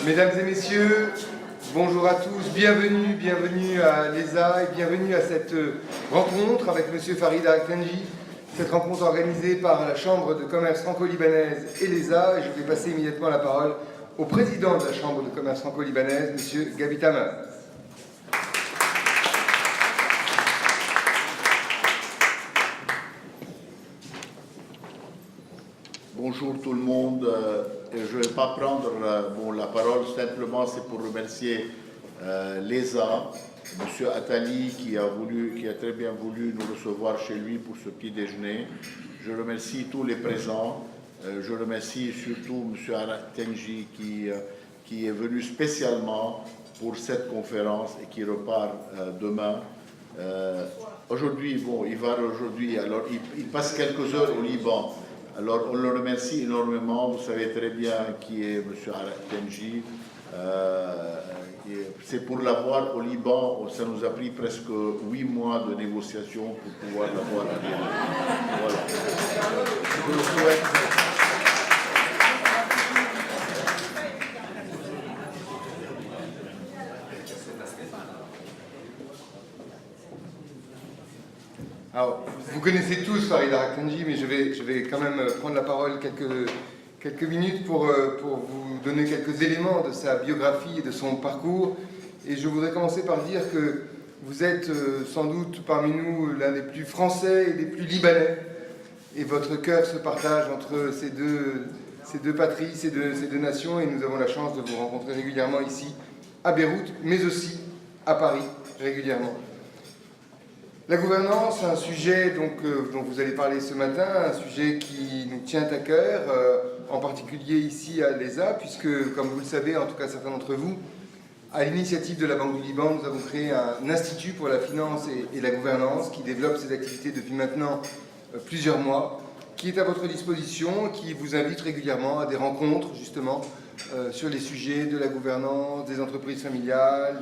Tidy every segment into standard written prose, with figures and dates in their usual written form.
Mesdames et messieurs, bonjour à tous, bienvenue à l'ESA et bienvenue à cette rencontre avec M. Farid Araktenji. Cette rencontre organisée par la Chambre de commerce franco-libanaise et l'ESA, et je vais passer immédiatement la parole au président de la Chambre de commerce franco-libanaise, M. Gaby Tamer. Bonjour tout le monde. Je ne vais pas prendre la parole, simplement c'est pour remercier l'ESA, M. Attali qui a très bien voulu nous recevoir chez lui pour ce petit déjeuner. Je remercie tous les présents. Je remercie surtout M. Araktenji qui est venu spécialement pour cette conférence et qui repart demain. Aujourd'hui, alors il passe quelques heures au Liban. Alors, on le remercie énormément. Vous savez très bien qui est M. Araktenji. C'est pour l'avoir au Liban, ça nous a pris presque 8 mois de négociations pour pouvoir l'avoir à Liban. Voilà. Je le souhaite. Alors, vous connaissez tous Farid Araktenji, mais je vais quand même prendre la parole quelques minutes pour vous donner quelques éléments de sa biographie et de son parcours. Et je voudrais commencer par dire que vous êtes sans doute parmi nous l'un des plus français et des plus libanais. Et votre cœur se partage entre ces deux patries, ces deux nations. Et nous avons la chance de vous rencontrer régulièrement ici, à Beyrouth, mais aussi à Paris, régulièrement. La gouvernance, un sujet dont vous allez parler ce matin, un sujet qui nous tient à cœur, en particulier ici à l'ESA, puisque, comme vous le savez, en tout cas certains d'entre vous, à l'initiative de la Banque du Liban, nous avons créé un institut pour la finance et la gouvernance qui développe ses activités depuis maintenant plusieurs mois, qui est à votre disposition, qui vous invite régulièrement à des rencontres, justement, sur les sujets de la gouvernance, des entreprises familiales,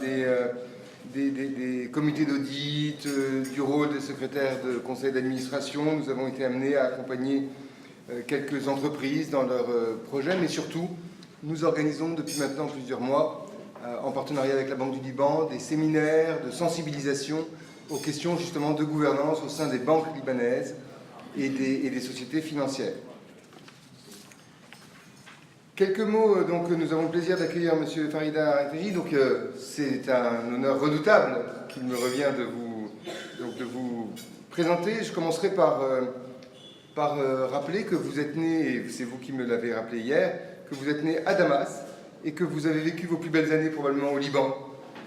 des comités d'audit, du rôle des secrétaires de conseil d'administration. Nous avons été amenés à accompagner quelques entreprises dans leurs projets, mais surtout, nous organisons depuis maintenant plusieurs mois, en partenariat avec la Banque du Liban, des séminaires de sensibilisation aux questions justement de gouvernance au sein des banques libanaises et des sociétés financières. Quelques mots, donc nous avons le plaisir d'accueillir M. Farid Araktenji, donc c'est un honneur redoutable qu'il me revient de vous présenter. Je commencerai par rappeler que vous êtes né, et c'est vous qui me l'avez rappelé hier, que vous êtes né à Damas et que vous avez vécu vos plus belles années probablement au Liban,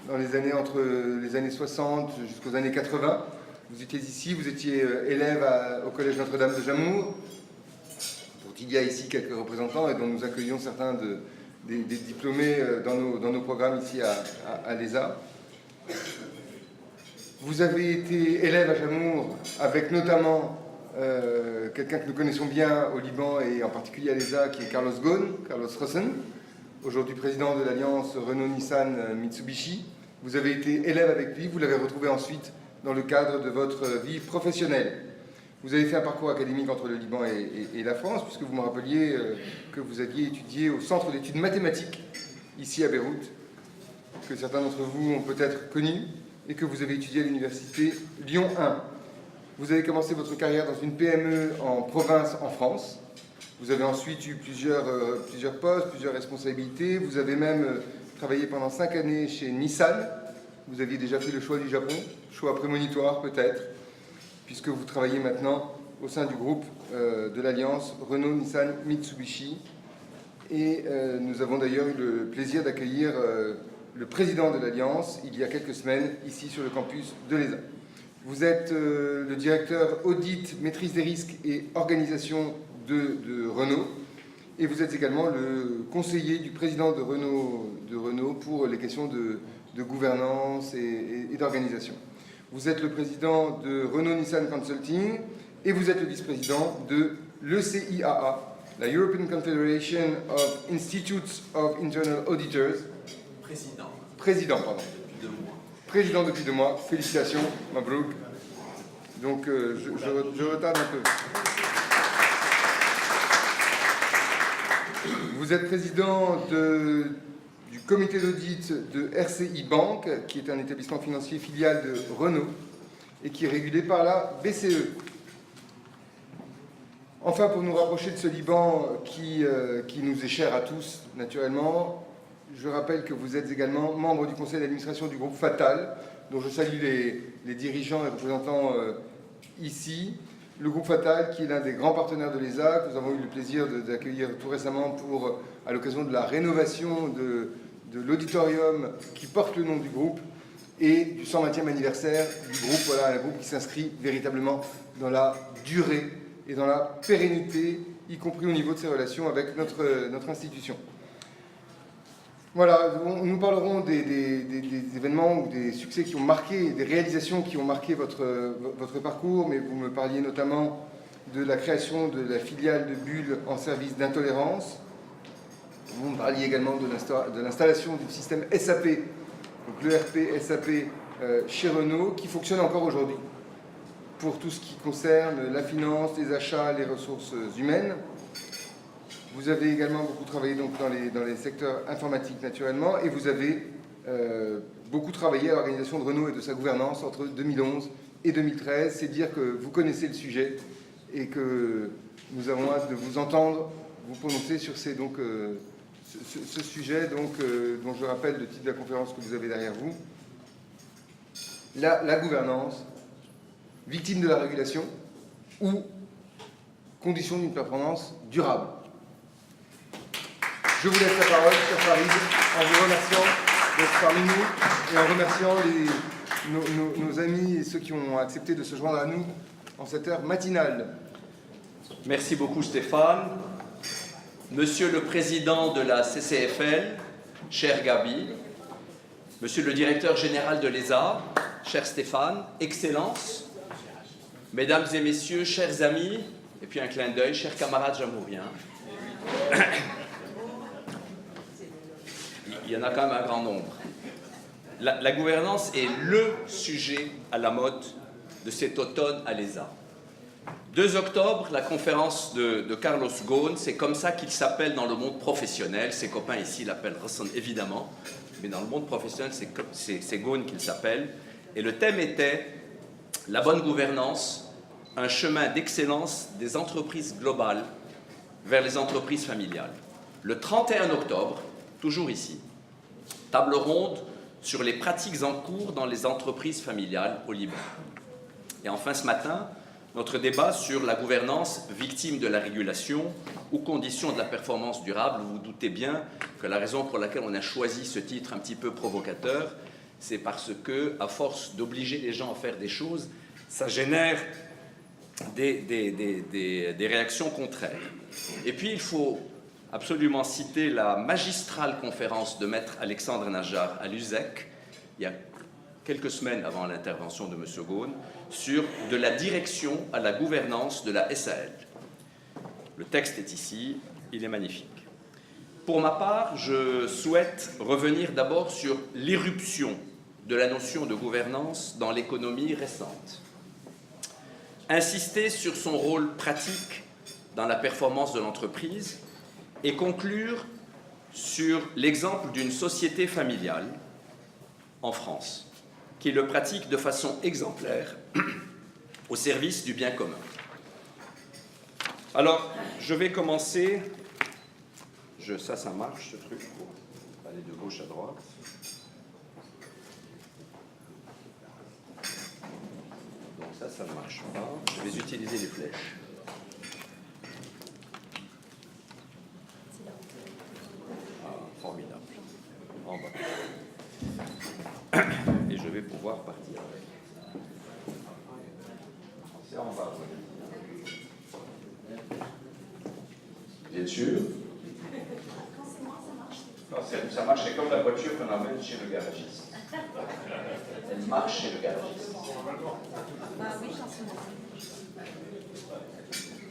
dans les années entre les années 60 jusqu'aux années 80. Vous étiez ici, vous étiez élève au Collège Notre-Dame de Jamour. Il y a ici quelques représentants et dont nous accueillons certains des diplômés dans nos programmes ici à l'ESA. Vous avez été élève à Jamour avec notamment quelqu'un que nous connaissons bien au Liban et en particulier à l'ESA qui est Carlos Rosen, aujourd'hui président de l'alliance Renault-Nissan-Mitsubishi. Vous avez été élève avec lui, vous l'avez retrouvé ensuite dans le cadre de votre vie professionnelle. Vous avez fait un parcours académique entre le Liban et la France, puisque vous me rappeliez que vous aviez étudié au Centre d'études mathématiques, ici à Beyrouth, que certains d'entre vous ont peut-être connu, et que vous avez étudié à l'université Lyon 1. Vous avez commencé votre carrière dans une PME en province en France. Vous avez ensuite eu plusieurs postes, plusieurs responsabilités. Vous avez même travaillé pendant 5 années chez Nissan. Vous aviez déjà fait le choix du Japon, choix prémonitoire peut-être, puisque vous travaillez maintenant au sein du groupe de l'Alliance Renault-Nissan-Mitsubishi. Et nous avons d'ailleurs eu le plaisir d'accueillir le président de l'Alliance il y a quelques semaines, ici sur le campus de l'ESA. Vous êtes le directeur audit, maîtrise des risques et organisation de Renault. Et vous êtes également le conseiller du président de Renault pour les questions de gouvernance et d'organisation. Vous êtes le président de Renault Nissan Consulting et vous êtes le vice-président de l'ECIAA, la European Confederation of Institutes of Internal Auditors. Président, pardon. Depuis 2 mois. Président depuis 2 mois. Félicitations, Mabrouk. Donc, je retarde un peu. Vous êtes président du comité d'audit de RCI Bank, qui est un établissement financier filial de Renault et qui est régulé par la BCE. Enfin, pour nous rapprocher de ce Liban qui nous est cher à tous, naturellement, je rappelle que vous êtes également membre du conseil d'administration du groupe Fatal, dont je salue les dirigeants et représentants ici. Le groupe Fatal, qui est l'un des grands partenaires de l'ESA, que nous avons eu le plaisir d'accueillir tout récemment à l'occasion de la rénovation de l'auditorium qui porte le nom du groupe et du 120e anniversaire du groupe. Voilà, un groupe qui s'inscrit véritablement dans la durée et dans la pérennité, y compris au niveau de ses relations avec notre institution. Voilà, nous parlerons des événements ou des succès qui ont marqué, des réalisations qui ont marqué votre parcours, mais vous me parliez notamment de la création de la filiale de Bull en service d'intolérance. Vous me parliez également de l'installation du système SAP, donc l'ERP SAP chez Renault, qui fonctionne encore aujourd'hui pour tout ce qui concerne la finance, les achats, les ressources humaines. Vous avez également beaucoup travaillé donc, dans les secteurs informatiques naturellement, et vous avez beaucoup travaillé à l'organisation de Renault et de sa gouvernance entre 2011 et 2013. C'est dire que vous connaissez le sujet et que nous avons hâte de vous entendre vous prononcer sur ce sujet dont je rappelle le titre de la conférence que vous avez derrière vous. La gouvernance, victime de la régulation ou condition d'une performance durable. Je vous laisse la parole, cher Farid, en vous remerciant d'être parmi nous et en remerciant nos amis et ceux qui ont accepté de se joindre à nous en cette heure matinale. Merci beaucoup Stéphane. Monsieur le Président de la CCFL, cher Gabi, Monsieur le Directeur Général de l'ESA, cher Stéphane, Excellences, Mesdames et Messieurs, chers amis, et puis un clin d'œil, chers camarades jamouriens. Il y en a quand même un grand nombre. La gouvernance est le sujet à la mode de cet automne à l'ESA. 2 octobre, la conférence de Carlos Ghosn, c'est comme ça qu'il s'appelle dans le monde professionnel. Ses copains ici l'appellent Rosson, évidemment, mais dans le monde professionnel, c'est Ghosn qu'il s'appelle. Et le thème était « La bonne gouvernance, un chemin d'excellence des entreprises globales vers les entreprises familiales ». Le 31 octobre, toujours ici, table ronde sur les pratiques en cours dans les entreprises familiales au Liban. Et enfin ce matin, notre débat sur la gouvernance victime de la régulation ou conditions de la performance durable. Vous vous doutez bien que la raison pour laquelle on a choisi ce titre un petit peu provocateur, c'est parce que, à force d'obliger les gens à faire des choses, ça génère des réactions contraires. Et puis il faut absolument citer la magistrale conférence de maître Alexandre Najjar à l'USEC, il y a quelques semaines avant l'intervention de M. Ghosn, sur de la direction à la gouvernance de la SAL. Le texte est ici, il est magnifique. Pour ma part, je souhaite revenir d'abord sur l'irruption de la notion de gouvernance dans l'économie récente. Insister sur son rôle pratique dans la performance de l'entreprise et conclure sur l'exemple d'une société familiale en France qui le pratique de façon exemplaire au service du bien commun. Alors, je vais commencer... Ça marche, ce truc, pour aller de gauche à droite. Donc ça ne marche pas. Je vais utiliser les flèches. Ah, formidable. En bas. Et je vais pouvoir partir avec. C'est en bas. Bien sûr. Ça marche, c'est comme la voiture qu'on amène chez le garagiste. Elle marche chez le garagiste.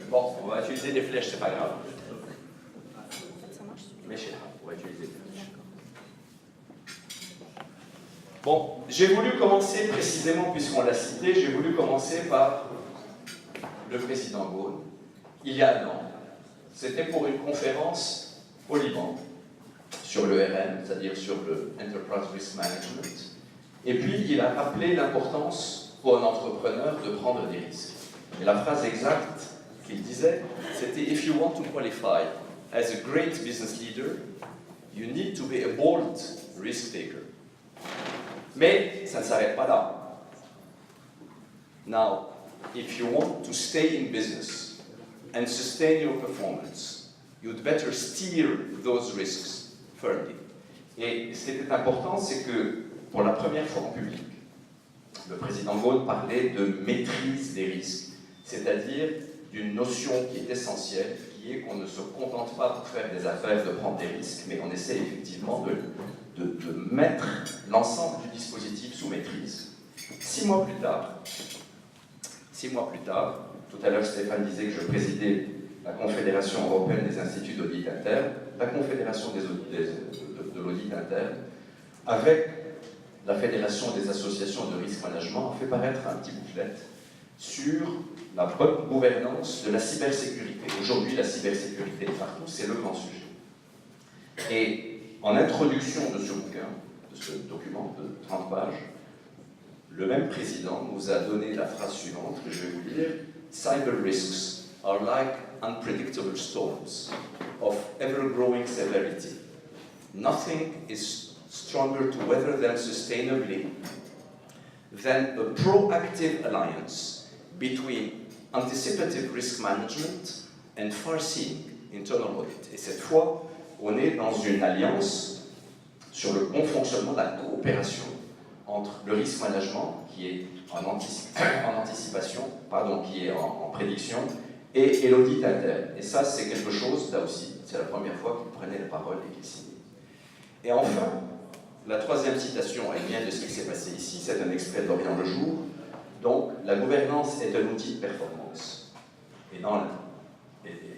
Bon, on va utiliser des flèches, c'est pas grave. Mais on va utiliser des flèches. Bon, j'ai voulu commencer précisément, puisqu'on l'a cité, j'ai voulu commencer par le président Ghosn, il y a un an. C'était pour une conférence au Liban sur le RM, c'est-à-dire sur le Enterprise Risk Management. Et puis, il a rappelé l'importance pour un entrepreneur de prendre des risques. Et la phrase exacte qu'il disait, c'était « If you want to qualify as a great business leader, you need to be a bold risk taker. » Mais ça ne s'arrête pas là. Now, if you want to stay in business and sustain your performance, you'd better steer those risks firmly. Et ce qui était important, c'est que pour la première fois en public, le président Ghosn parlait de maîtrise des risques, c'est-à-dire d'une notion qui est essentielle, qui est qu'on ne se contente pas pour faire des affaires de prendre des risques, mais on essaie effectivement de mettre l'ensemble du dispositif sous maîtrise. 6 mois plus tard, tout à l'heure Stéphane disait que je présidais la Confédération européenne des instituts d'audit interne, la Confédération de l'audit interne, avec la Fédération des associations de risque management, a fait paraître un petit booklet sur la bonne gouvernance de la cybersécurité. Aujourd'hui, la cybersécurité est partout, c'est le grand sujet. Et en introduction de ce bouquin, de ce document de 30 pages, le même président nous a donné la phrase suivante, que je vais vous lire. « Cyber risks are like unpredictable storms of ever-growing severity. Nothing is stronger to weather them sustainably than a proactive alliance between anticipative risk management and far-seeing internal audit. » Et cette fois, on est dans une alliance sur le bon fonctionnement de la coopération entre le risk management, qui est en anticipation, qui est en prédiction, et l'audit interne. Et ça, c'est quelque chose, là aussi, c'est la première fois qu'il prenait la parole et qu'il signait. Et enfin, la troisième citation, elle vient de ce qui s'est passé ici, c'est un extrait d'Orient le Jour. Donc, la gouvernance est un outil de performance. Et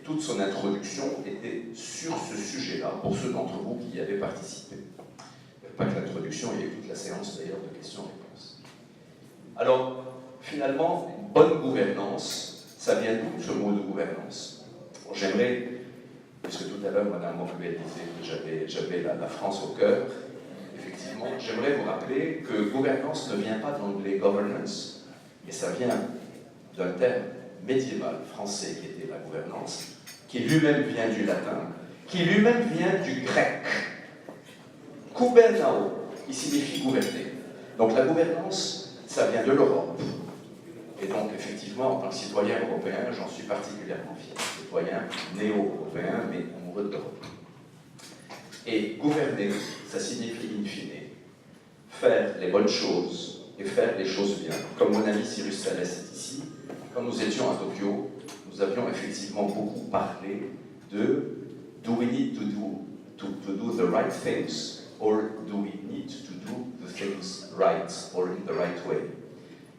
toute son introduction était sur ce sujet-là, pour ceux d'entre vous qui y avaient participé. Pas que l'introduction, il y a eu toute la séance d'ailleurs de questions-réponses. Alors, finalement, une bonne gouvernance, ça vient d'où ce mot de gouvernance? Bon, j'aimerais, puisque tout à l'heure, Mme Morguel disait que j'avais la France au cœur, effectivement, j'aimerais vous rappeler que gouvernance ne vient pas de l'anglais governance, mais ça vient d'un terme médiéval français qui était la gouvernance, qui lui-même vient du latin, qui lui-même vient du grec. Gouvernao, qui signifie gouverner. Donc la gouvernance, ça vient de l'Europe. Et donc effectivement, en tant que citoyen européen, j'en suis particulièrement fier. Citoyen néo-européen, mais amoureux de l'Europe. Et gouverner, ça signifie in fine faire les bonnes choses et faire les choses bien. Comme mon ami Cyrus Salès est ici, quand nous étions à Tokyo, nous avions effectivement beaucoup parlé de do we need to do the right things, or do we need to do the things right, or in the right way?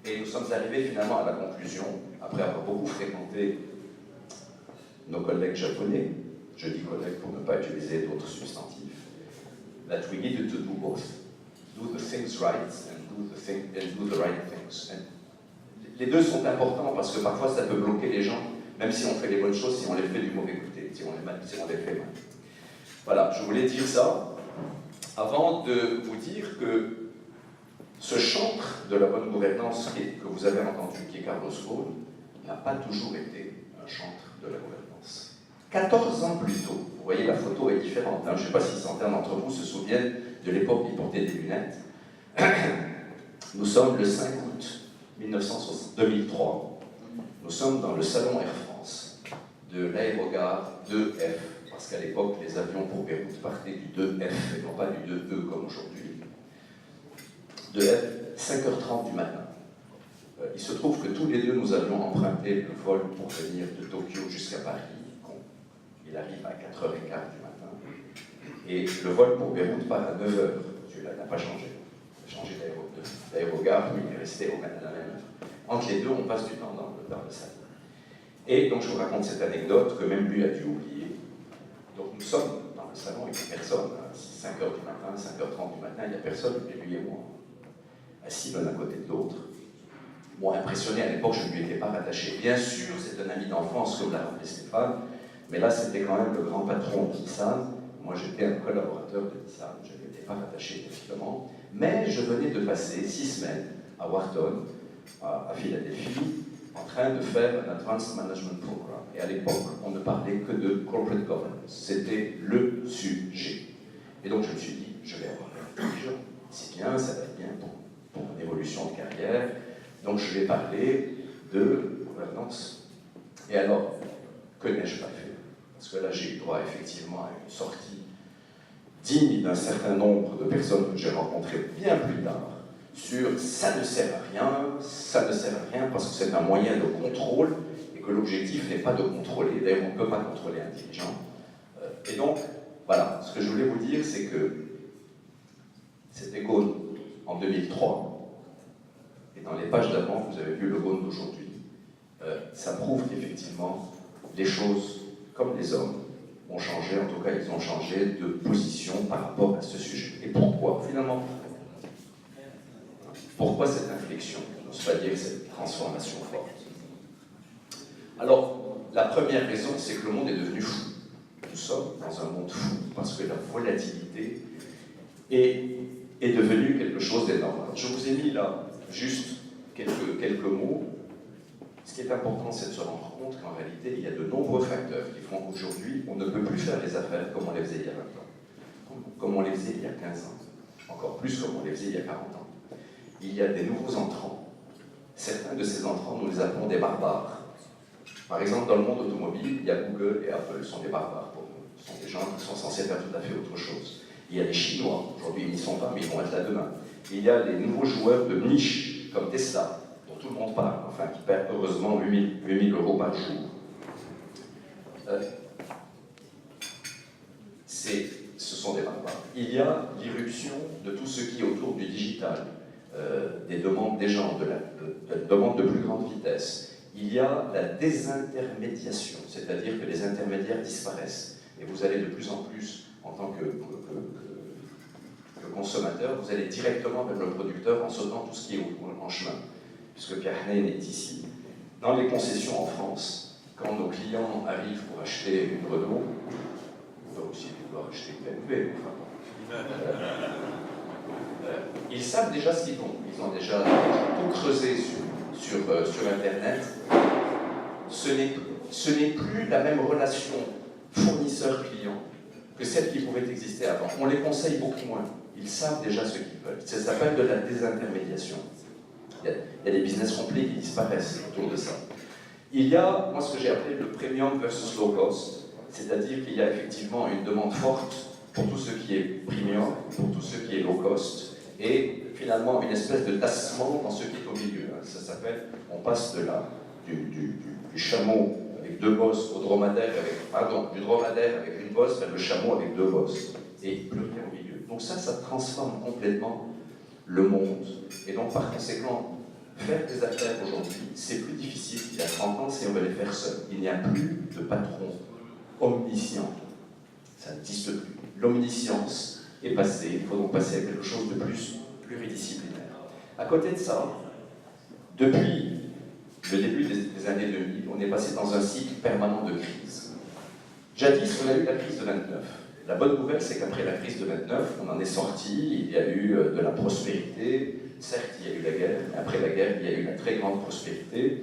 Et nous sommes arrivés finalement à la conclusion, après avoir beaucoup fréquenté nos collègues japonais, je dis collègues pour ne pas utiliser d'autres substantifs, that we needed to do both. Do the things right and do the right things. And les deux sont importants parce que parfois ça peut bloquer les gens, même si on fait les bonnes choses, si on les fait du mauvais côté, si on les fait mal. Voilà, je voulais dire ça avant de vous dire que ce chantre de la bonne gouvernance que vous avez entendu, qui est Carlos Ghosn, n'a pas toujours été un chantre de la gouvernance. 14 ans plus tôt, vous voyez la photo est différente, hein, je ne sais pas si certains d'entre vous se souviennent de l'époque où il portait des lunettes. Nous sommes le 5 août 2003, nous sommes dans le salon Air France de l'aérogare 2F, parce qu'à l'époque, les avions pour Beyrouth partaient du 2F et non pas du 2E comme aujourd'hui. 2F, 5h30 du matin. Il se trouve que tous les deux, nous avions emprunté le vol pour venir de Tokyo jusqu'à Paris. Il arrive à 4h15 du matin. Et le vol pour Beyrouth part à 9h. Celui-là n'a pas changé. Il a changé d'aérogare, mais il est resté à la même heure. Entre les deux, on passe du temps dans le salon. Et donc, je vous raconte cette anecdote que même lui a dû oublier. Donc nous sommes dans le salon, il n'y a personne, à 5h du matin, 5h30 du matin, il n'y a personne, et lui et moi, assis l'un à côté de l'autre. Moi, impressionné à l'époque, je ne lui étais pas rattaché. Bien sûr, c'est un ami d'enfance, comme l'a rappelé Stéphane, mais là, c'était quand même le grand patron qui Nissan. Moi, j'étais un collaborateur de Nissan, je n'étais pas rattaché directement, mais je venais de passer 6 semaines à Wharton, à Philadelphie, en train de faire un Advanced Management Program. Et à l'époque, on ne parlait que de corporate governance. C'était le sujet. Et donc, je me suis dit, je vais avoir l'intelligence. C'est bien, ça va être bien pour mon évolution de carrière. Donc, je vais parler de gouvernance. Et alors, que n'ai-je pas fait? Parce que là, j'ai eu droit effectivement à une sortie digne d'un certain nombre de personnes que j'ai rencontrées bien plus tard, sur ça ne sert à rien parce que c'est un moyen de contrôle et que l'objectif n'est pas de contrôler. D'ailleurs, on ne peut pas contrôler intelligent. Et donc, voilà, ce que je voulais vous dire, c'est que c'était Ghosn en 2003, et dans les pages d'avant, vous avez vu le Ghosn d'aujourd'hui. Ça prouve qu'effectivement, les choses, comme les hommes, ont changé, en tout cas, ils ont changé de position par rapport à ce sujet. Et pourquoi, finalement? Pourquoi cette inflexion? Je n'ose pas dire cette transformation forte. Alors, la première raison, c'est que le monde est devenu fou. Nous sommes dans un monde fou, parce que la volatilité est devenue quelque chose d'énorme. Je vous ai mis là juste quelques mots. Ce qui est important, c'est de se rendre compte qu'en réalité, il y a de nombreux facteurs qui font qu'aujourd'hui, on ne peut plus faire les affaires comme on les faisait il y a 20 ans, comme on les faisait il y a 15 ans, encore plus comme on les faisait il y a 40 ans. Il y a des nouveaux entrants. Certains de ces entrants, nous les appelons des barbares. Par exemple, dans le monde automobile, il y a Google et Apple, sont des barbares pour nous. Ce sont des gens qui sont censés faire tout à fait autre chose. Il y a les Chinois, aujourd'hui ils n'y sont pas, mais ils vont être là demain. Il y a les nouveaux joueurs de niche, comme Tesla, dont tout le monde parle, enfin qui perd heureusement 8 000 euros par jour. Ce sont des barbares. Il y a l'irruption de tout ce qui est autour du digital, des demandes des gens, de la demande de plus grande vitesse. Il y a la désintermédiation, c'est-à-dire que les intermédiaires disparaissent. Et vous allez de plus en plus, en tant que consommateur, vous allez directement vers le producteur en sautant tout ce qui est en chemin. Puisque Pierre Haine est ici. Dans les concessions en France, quand nos clients arrivent pour acheter une Renault, on peut aussi vouloir acheter une BMW, enfin, ils savent déjà ce qu'ils font. Ils ont déjà tout creusé sur Internet. Ce n'est plus la même relation fournisseur-client que celle qui pouvait exister avant. On les conseille beaucoup moins. Ils savent déjà ce qu'ils veulent. Ça s'appelle de la désintermédiation. Il y a des business complets qui disparaissent autour de ça. Il y a, moi, ce que j'ai appelé le premium versus low cost, c'est-à-dire qu'il y a effectivement une demande forte pour tout ce qui est premium, pour tout ce qui est low cost, et finalement une espèce de tassement dans ce qui est au milieu. Ça s'appelle, on passe de là, du chameau avec 2 bosses au dromadaire du dromadaire avec une bosse vers le chameau avec 2 bosses, et plus rien au milieu. Donc ça transforme complètement le monde, et donc par conséquent, faire des affaires aujourd'hui, c'est plus difficile qu'il y a 30 ans si on veut les faire seul. Il n'y a plus de patron omniscient. Ça n'existe plus. L'omniscience est passée, il faut donc passer à quelque chose de plus pluridisciplinaire. À côté de ça, depuis le début des années 2000, on est passé dans un cycle permanent de crise. Jadis, on a eu la crise de 29. La bonne nouvelle, c'est qu'après la crise de 29, on en est sorti, il y a eu de la prospérité. Certes, il y a eu la guerre, mais après la guerre, il y a eu la très grande prospérité.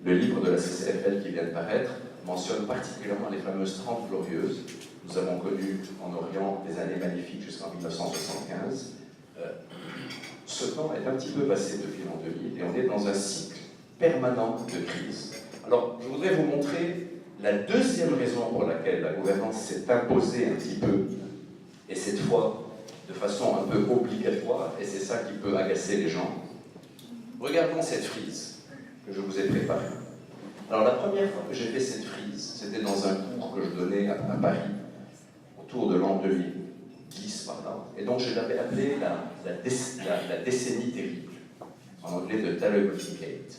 Le livre de la CCFL qui vient de paraître mentionne particulièrement les fameuses 30 glorieuses. Nous avons connu en Orient des années magnifiques jusqu'en 1975. Ce temps est un petit peu passé depuis l'an 2000 et on est dans un cycle permanent de crise. Alors, je voudrais vous montrer la deuxième raison pour laquelle la gouvernance s'est imposée un petit peu, et cette fois de façon un peu obligatoire, et c'est ça qui peut agacer les gens. Regardons cette frise que je vous ai préparée. Alors la première fois que j'ai fait cette frise, c'était dans un cours que je donnais à Paris, autour de l'an 2010 par là, et donc je l'avais appelé la décennie terrible, en anglais de Terrible Decade.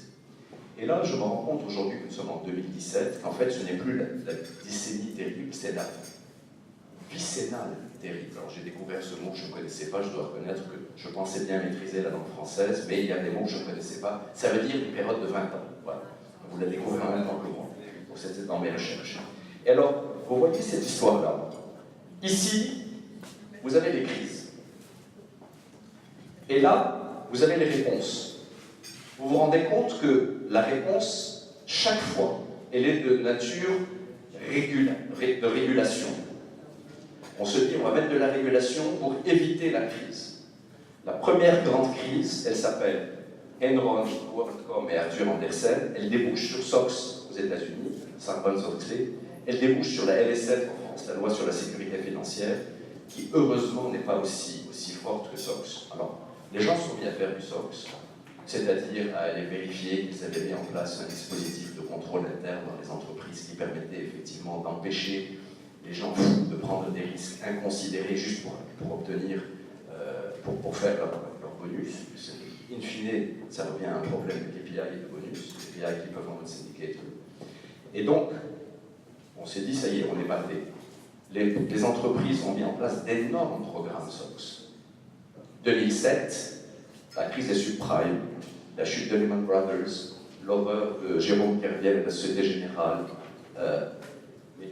Et là, je me rends compte aujourd'hui que nous sommes en 2017, qu'en fait ce n'est plus la décennie terrible, c'est la vicénale terrible. Alors j'ai découvert ce mot que je ne connaissais pas, je dois reconnaître que je pensais bien maîtriser la langue française, mais il y a des mots que je ne connaissais pas. Ça veut dire une période de 20 ans. Voilà. Vous l'avez découvert en même temps que moi. Donc c'était dans mes recherches. Et alors, vous voyez cette histoire-là. Ici, vous avez les crises. Et là, vous avez les réponses. Vous vous rendez compte que la réponse, chaque fois, elle est de nature de régulation. On se dit, on va mettre de la régulation pour éviter la crise. La première grande crise, elle s'appelle Enron, WorldCom et Arthur Andersen. Elle débouche sur SOX aux États-Unis, Sarbanes-Oxley. Elle débouche sur la LSF en France, la loi sur la sécurité financière, qui heureusement n'est pas aussi forte que SOX. Alors, les gens sont mis à faire du SOX, c'est-à-dire à aller vérifier qu'ils avaient mis en place un dispositif de contrôle interne dans les entreprises qui permettait effectivement d'empêcher les gens fous de prendre des risques inconsidérés juste pour obtenir, pour faire leur bonus. In fine, ça revient à un problème de KPI et de bonus, KPI qui peuvent en syndicateur. Et donc, on s'est dit, ça y est, on est batté. Les entreprises ont mis en place d'énormes programmes SOX. 2007, la crise des subprimes, la chute de Lehman Brothers, l'horreur de Jérôme Kerviel et de la Société Générale. Mais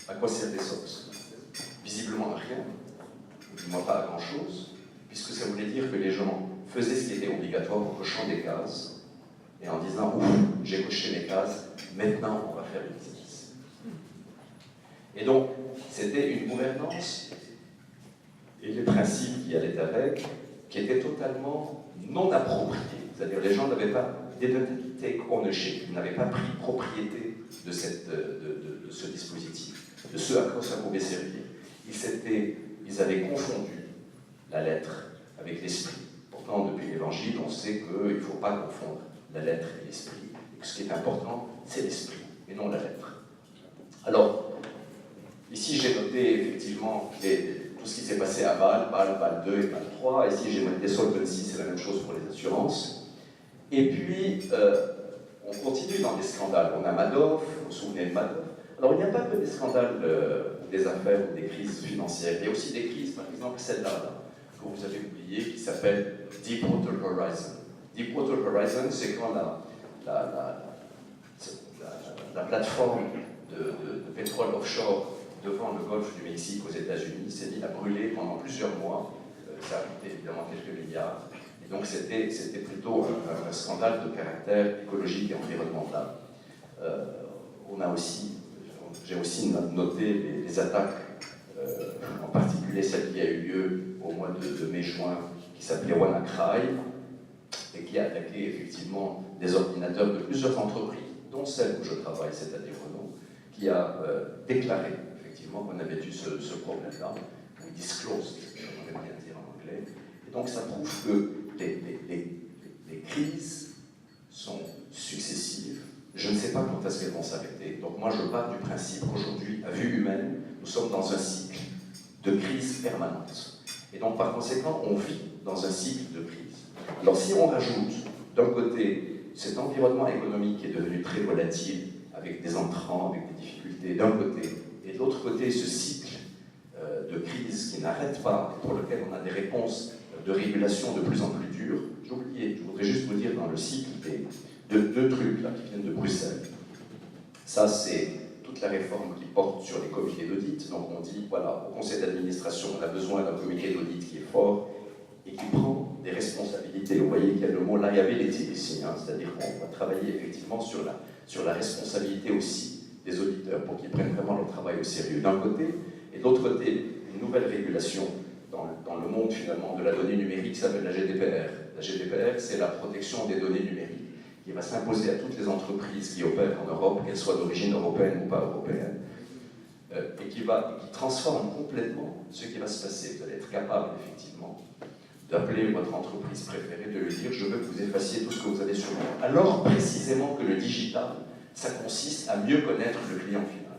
à quoi servent les SOX? Visiblement à rien, ou du moins pas à grand-chose, puisque ça voulait dire que les gens faisaient ce qui était obligatoire en cochant des cases, et en disant « Ouf, j'ai coché mes cases, maintenant on va faire le business ». Et donc, c'était une gouvernance et les principes qui allaient avec, qui étaient totalement non appropriés. C'est-à-dire les gens n'avaient pas take ownership, ils n'avaient pas pris propriété de ce dispositif, de ce à quoi ça pouvait servir. Ils avaient confondu la lettre avec l'esprit. Pourtant, depuis l'Évangile, on sait qu'il ne faut pas confondre la lettre et l'esprit. Ce qui est important, c'est l'esprit, et non la lettre. Alors, ici, j'ai noté effectivement tout ce qui s'est passé à Bâle 2 et Bâle 3. Ici, j'ai noté Solvency, c'est la même chose pour les assurances. Et puis, on continue dans des scandales. On a Madoff, vous vous souvenez de Madoff. Alors, il n'y a pas que des scandales des affaires ou des crises financières. Il y a aussi des crises, par exemple celle-là, que vous avez oubliée, qui s'appelle Deepwater Horizon. Deepwater Horizon, c'est quand la plateforme de pétrole offshore devant le golfe du Mexique aux États-Unis s'est mise à brûler pendant plusieurs mois. Ça a coûté évidemment quelques milliards. Et donc c'était plutôt un scandale de caractère écologique et environnemental. J'ai aussi noté les attaques, en particulier celle qui a eu lieu au mois de mai-juin, qui s'appelait WannaCry, et qui a attaqué effectivement des ordinateurs de plusieurs entreprises, dont celle où je travaille, c'est-à-dire Renault, qui a déclaré effectivement qu'on avait eu ce problème-là, ou disclosed, on aimerait bien dire en anglais. Et donc ça prouve que les crises sont successives. Je ne sais pas quand est-ce qu'elles vont s'arrêter. Donc moi je pars du principe qu'aujourd'hui, à vue humaine, nous sommes dans un cycle de crise permanente. Et donc par conséquent, on vit dans un cycle de crise. Alors si on rajoute d'un côté cet environnement économique qui est devenu très volatile, avec des entrants, avec des difficultés d'un côté, et de l'autre côté ce cycle de crise qui n'arrête pas, et pour lequel on a des réponses de régulation de plus en plus dures. J'ai oublié, je voudrais juste vous dire dans le cycle de deux trucs là, qui viennent de Bruxelles. Ça c'est toute la réforme qui porte sur les comités d'audit. Donc on dit, voilà, au conseil d'administration, on a besoin d'un comité d'audit qui est fort et qui prend des responsabilités. Vous voyez qu'il y a le mot liability ici, hein, c'est-à-dire qu'on va travailler effectivement sur la responsabilité aussi des auditeurs pour qu'ils prennent vraiment leur travail au sérieux d'un côté, et de l'autre côté, une nouvelle régulation dans le monde finalement de la donnée numérique qui s'appelle la GDPR. La GDPR, c'est la protection des données numériques qui va s'imposer à toutes les entreprises qui opèrent en Europe, qu'elles soient d'origine européenne ou pas européenne, et qui transforme complètement ce qui va se passer. Vous allez être capable, effectivement, d'appeler votre entreprise préférée, de lui dire « je veux que vous effaciez tout ce que vous avez sur moi ». Alors précisément que le digital, ça consiste à mieux connaître le client final.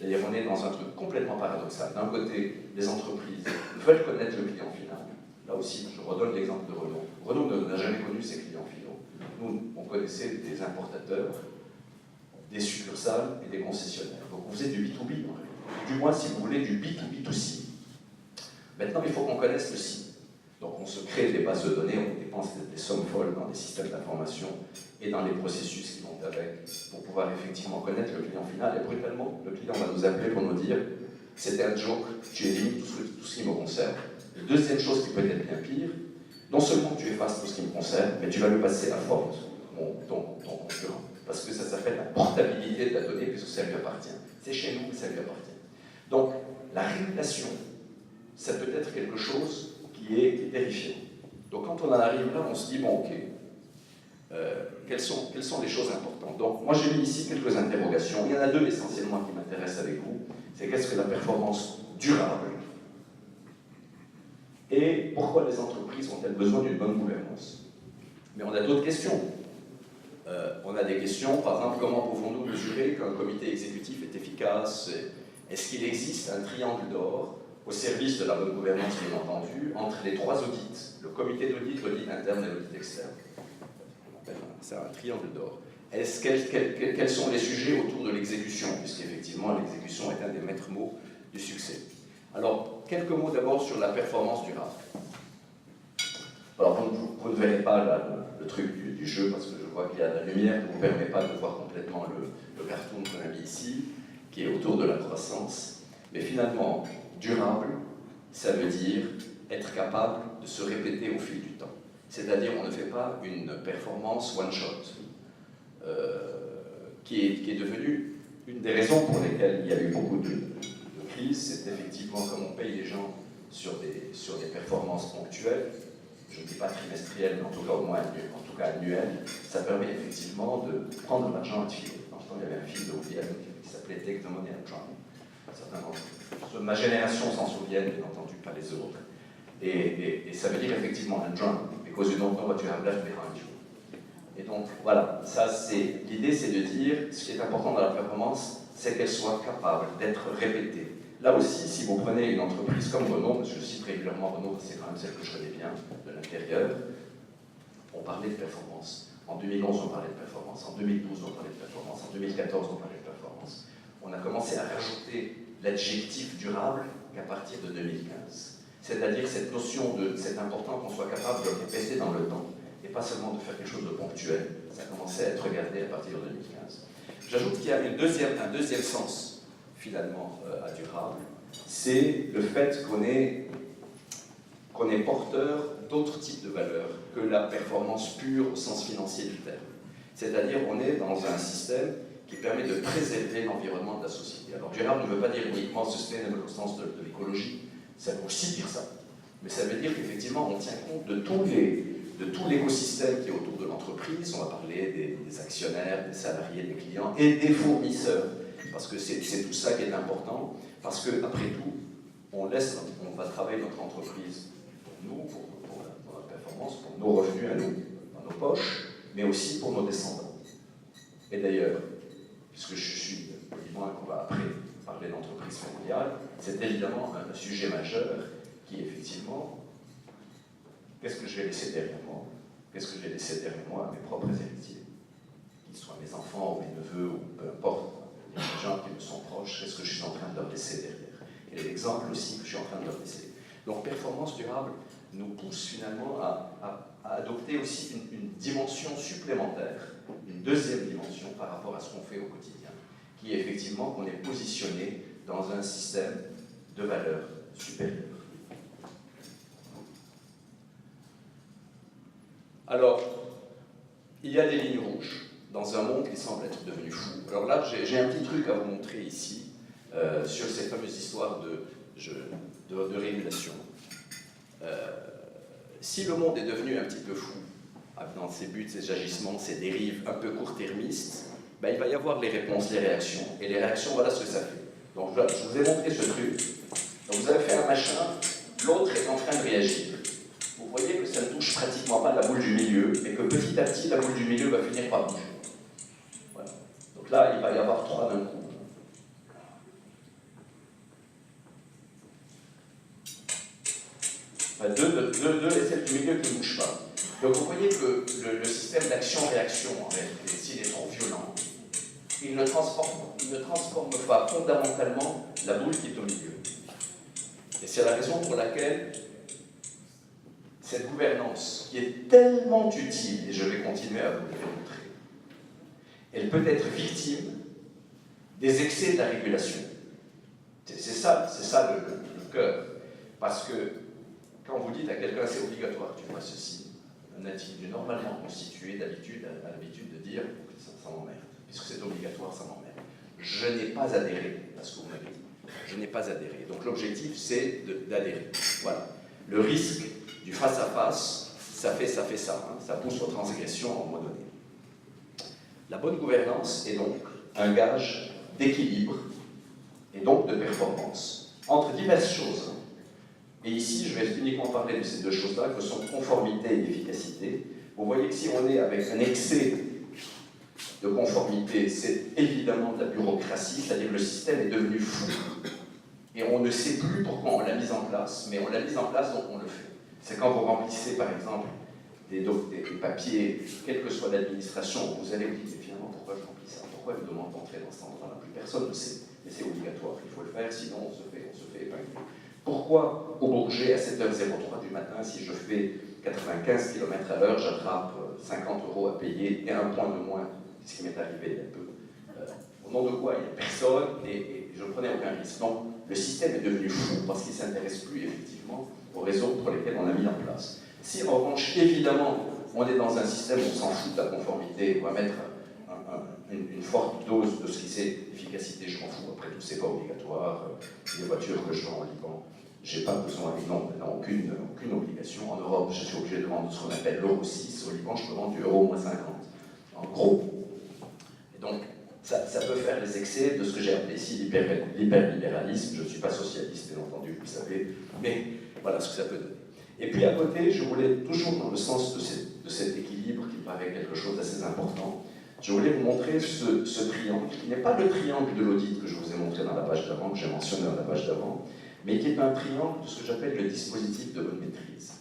D'ailleurs, on est dans un truc complètement paradoxal. D'un côté, les entreprises veulent connaître le client final. Là aussi, je redonne l'exemple de Renault. Renault n'a jamais connu ses clients finaux. Nous, on connaissait des importateurs, des succursales et des concessionnaires. Donc on faisait du B2B, du moins, si vous voulez, du B2B2C. Maintenant, il faut qu'on connaisse le C. Donc on se crée des bases de données, on dépense des sommes folles dans des systèmes d'information et dans les processus qui vont avec pour pouvoir effectivement connaître le client final. Et brutalement, le client va nous appeler pour nous dire c'était un joke, tu élimines tout ce qui me concerne. La deuxième chose qui peut être bien pire, non seulement tu effaces tout ce qui me concerne, mais tu vas le passer à Ford, ton concurrent. Parce que ça s'appelle la portabilité de la donnée, puisque ça lui appartient. C'est chez nous que ça lui appartient. Donc, la régulation, ça peut être quelque chose qui est terrifiant. Donc, quand on en arrive là, on se dit, bon, ok, quelles sont les choses importantes? Donc, moi, j'ai mis ici quelques interrogations. Il y en a deux essentiellement qui m'intéressent avec vous. C'est qu'est-ce que la performance durable? Et pourquoi les entreprises ont-elles besoin d'une bonne gouvernance? Mais on a d'autres questions. On a des questions, par exemple, comment pouvons-nous mesurer qu'un comité exécutif est efficace? Est-ce qu'il existe un triangle d'or au service de la bonne gouvernance, bien entendu, entre les trois audits, le comité d'audit, l'audit interne et l'audit externe? C'est un triangle d'or. Quels sont les sujets autour de l'exécution? Puisqu'effectivement, l'exécution est un des maîtres mots du succès. Alors, quelques mots d'abord sur la performance durable. Alors, vous ne verrez pas le truc du jeu, parce que je vois qu'il y a la lumière qui ne vous permet pas de voir complètement le cartoon qu'on a mis ici, qui est autour de la croissance. Mais finalement, durable, ça veut dire être capable de se répéter au fil du temps. C'est-à-dire, on ne fait pas une performance one-shot, qui est devenue une des raisons pour lesquelles il y a eu beaucoup de crises. C'est effectivement comme on paye les gens sur des performances ponctuelles, je ne dis pas trimestrielles, mais en tout cas au moins annuelles, ça permet effectivement de prendre l'argent à de filer. Dans ce temps, il y avait un film de Woody Allen qui s'appelait Take the Money and Run. Certainement, ceux de ma génération s'en souviennent, bien entendu, pas les autres. Et ça veut dire effectivement un drum, because you don't know what you have left behind you. Et donc, voilà, l'idée, c'est de dire, ce qui est important dans la performance, c'est qu'elle soit capable d'être répétée. Là aussi, si vous prenez une entreprise comme Renault, je cite régulièrement Renault, c'est quand même celle que je connais bien de l'intérieur, on parlait de performance. En 2011, on parlait de performance. En 2012, on parlait de performance. En 2014, on parlait de performance. On a commencé à rajouter l'adjectif durable qu'à partir de 2015. C'est-à-dire cette notion de c'est important qu'on soit capable de répéter dans le temps et pas seulement de faire quelque chose de ponctuel. Ça a commencé à être regardé à partir de 2015. J'ajoute qu'il y a un deuxième sens, finalement, à durable. C'est le fait qu'on est porteur d'autres types de valeurs que la performance pure au sens financier du terme. C'est-à-dire qu'on est dans un système qui permet de préserver l'environnement de la société. Alors durable ne veut pas dire uniquement sustainable au sens de l'écologie, ça veut aussi dire ça. Mais ça veut dire qu'effectivement on tient compte de tout l'écosystème qui est autour de l'entreprise. On va parler des actionnaires, des salariés, des clients et des fournisseurs. Parce que c'est tout ça qui est important. Parce qu'après tout, on va travailler notre entreprise pour nous, pour notre performance, pour nos revenus à nous, dans nos poches, mais aussi pour nos descendants. Et d'ailleurs, puisque je suis moins qu'on va après parler d'entreprise familiale, c'est évidemment un sujet majeur qui est effectivement qu'est-ce que je vais laisser derrière moi? Qu'est-ce que je vais laisser derrière moi à mes propres héritiers? Qu'ils soient mes enfants ou mes neveux ou peu importe, les gens qui me sont proches, qu'est-ce que je suis en train de leur laisser derrière? Et l'exemple aussi que je suis en train de leur laisser. Donc performance durable nous pousse finalement à adopter aussi une dimension supplémentaire, une deuxième dimension par rapport à ce qu'on fait au quotidien, qui est effectivement qu'on est positionné dans un système de valeurs supérieures. Alors, il y a des lignes rouges dans un monde qui semble être devenu fou. Alors là, j'ai un petit truc à vous montrer ici sur cette fameuse histoire de régulation. Si le monde est devenu un petit peu fou dans ses buts, ses agissements, ses dérives un peu court-termistes, ben, il va y avoir les réponses, les réactions. Et les réactions, voilà ce que ça fait. Donc là, je vous ai montré ce truc. Donc vous avez fait un machin, l'autre est en train de réagir. Vous voyez que ça ne touche pratiquement pas la boule du milieu, et que petit à petit, la boule du milieu va finir par bouger. Voilà. Donc là, il va y avoir 3 d'un coup. Enfin, deux et celle du milieu qui ne bouge pas. Donc vous voyez que le système d'action-réaction, en réalité, s'il est trop violent, il ne transforme pas fondamentalement la boule qui est au milieu. Et c'est la raison pour laquelle cette gouvernance, qui est tellement utile, et je vais continuer à vous le démontrer, elle peut être victime des excès de la régulation. C'est ça le cœur. Parce que quand vous dites à quelqu'un c'est obligatoire, tu vois ceci, un individu normalement constitué d'habitude a l'habitude de dire ça m'emmerde. Puisque c'est obligatoire, ça m'emmerde. Je n'ai pas adhéré à ce que vous m'avez dit. Je n'ai pas adhéré. Donc l'objectif, c'est d'adhérer. Voilà. Le risque du face-à-face, ça fait ça. Hein. Ça pousse aux transgressions à un moment donné. La bonne gouvernance est donc un gage d'équilibre et donc de performance entre diverses choses. Et ici, je vais uniquement parler de ces deux choses-là, que sont conformité et efficacité. Vous voyez que si on est avec un excès de conformité, c'est évidemment de la bureaucratie, c'est-à-dire le système est devenu fou. Et on ne sait plus pourquoi on l'a mis en place, mais on l'a mis en place, donc on le fait. C'est quand vous remplissez, par exemple, des papiers, quelle que soit l'administration, vous allez vous dire, finalement, pourquoi je remplis ça? Pourquoi je me demande d'entrer dans cet endroit-là? Plus personne ne sait, mais c'est obligatoire, il faut le faire, sinon on se fait épingler. Pourquoi au Bourget, à 7h03 du matin, si je fais 95 km/h, j'attrape 50 € à payer et un point de moins, ce qui m'est arrivé il y a peu. Au nom de quoi? Il n'y a personne et je ne prenais aucun risque. Donc, le système est devenu fou parce qu'il ne s'intéresse plus effectivement aux raisons pour lesquelles on l'a mis en place. Si en revanche, évidemment, on est dans un système où on s'en fout de la conformité, on va mettre une forte dose de ce qui c'est efficacité, je m'en fous, après tout, c'est pas obligatoire. Les voitures que je vends en Liban, j'ai pas besoin, non, aucune obligation. En Europe, je suis obligé de vendre ce qu'on appelle l'euro 6, au Liban, je peux vendre du euro -50, en gros. Et donc, ça peut faire les excès de ce que j'ai appelé ici l'hyperlibéralisme. Je ne suis pas socialiste, bien entendu, vous le savez, mais voilà ce que ça peut donner. Et puis à côté, je voulais, toujours dans le sens de cet équilibre qui me paraît quelque chose d'assez important, je voulais vous montrer ce triangle, qui n'est pas le triangle de l'audit que je vous ai montré dans la page d'avant, que j'ai mentionné dans la page d'avant, mais qui est un triangle de ce que j'appelle le dispositif de bonne maîtrise.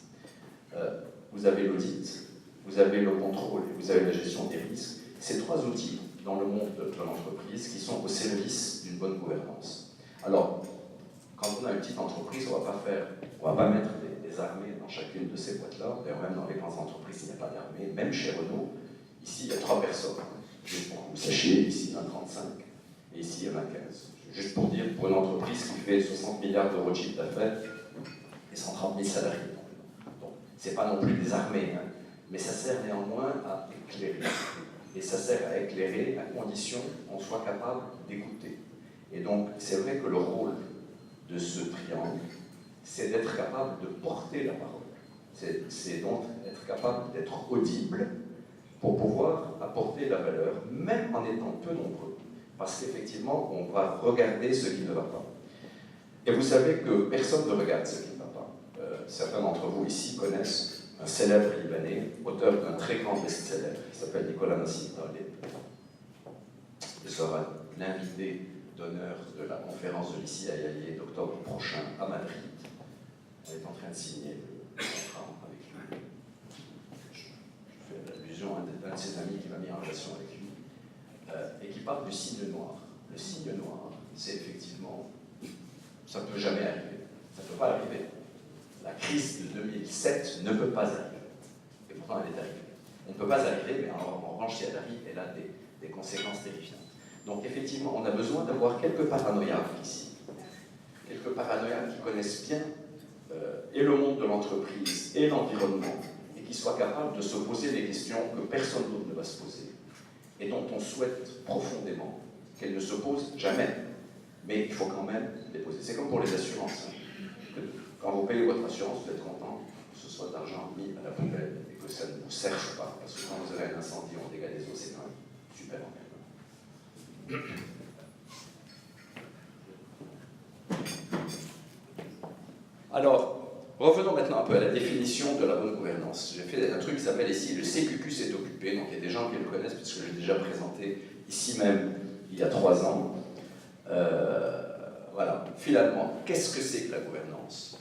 Vous avez l'audit, vous avez le contrôle et vous avez la gestion des risques. Ces trois outils dans le monde de l'entreprise qui sont au service d'une bonne gouvernance. Alors, quand on a une petite entreprise, on va pas mettre des armées dans chacune de ces boîtes-là. D'ailleurs, même dans les grandes entreprises, il n'y a pas d'armée. Même chez Renault, ici, il y a 3 personnes. Juste pour que vous sachiez, ici, il y en a 35. Et ici, il y en a 15. Juste pour dire, pour une entreprise qui fait 60 milliards d'euros de chiffre d'affaires et 130 000 salariés. Donc, ce n'est pas non plus des armées, hein, mais ça sert néanmoins à éclairer. Et ça sert à éclairer à condition qu'on soit capable d'écouter. Et donc, c'est vrai que le rôle de ce triangle, c'est d'être capable de porter la parole. C'est donc être capable d'être audible pour pouvoir apporter la valeur, même en étant peu nombreux. Parce qu'effectivement, on va regarder ce qui ne va pas. Et vous savez que personne ne regarde ce qui ne va pas. Certains d'entre vous ici connaissent un célèbre Libanais, auteur d'un très grand best-seller, qui s'appelle Nicolas Nassim Taleb. Il sera l'invité d'honneur de la conférence de l'ICI à Yali d'octobre prochain à Madrid. On est en train de signer le contrat avec lui. Je fais allusion à un de ses amis qui m'a mis en relation avec lui, et qui parle du signe noir. Le signe noir, c'est effectivement, ça ne peut jamais arriver. Ça ne peut pas arriver. La crise de 2007 ne peut pas arriver. Et pourtant, elle est arrivée. On ne peut pas arriver, mais en revanche, si elle arrive, elle a des conséquences terrifiantes. Donc, effectivement, on a besoin d'avoir quelques paranoïaques ici. Quelques paranoïaques qui connaissent bien et le monde de l'entreprise et l'environnement, et qui soient capables de se poser des questions que personne d'autre ne va se poser, et dont on souhaite profondément qu'elles ne se posent jamais. Mais il faut quand même les poser. C'est comme pour les assurances. Quand vous payez votre assurance, vous êtes content que ce soit d'argent mis à la poubelle et que ça ne vous serve pas. Parce que quand vous avez un incendie ou un dégât des eaux, c'est quand même super emmerdant. Alors, revenons maintenant un peu à la définition de la bonne gouvernance. J'ai fait un truc qui s'appelle ici le CQQ s'est occupé. Donc il y a des gens qui le connaissent parce que j'ai déjà présenté ici même il y a 3 ans. Voilà, finalement, qu'est-ce que c'est que la gouvernance?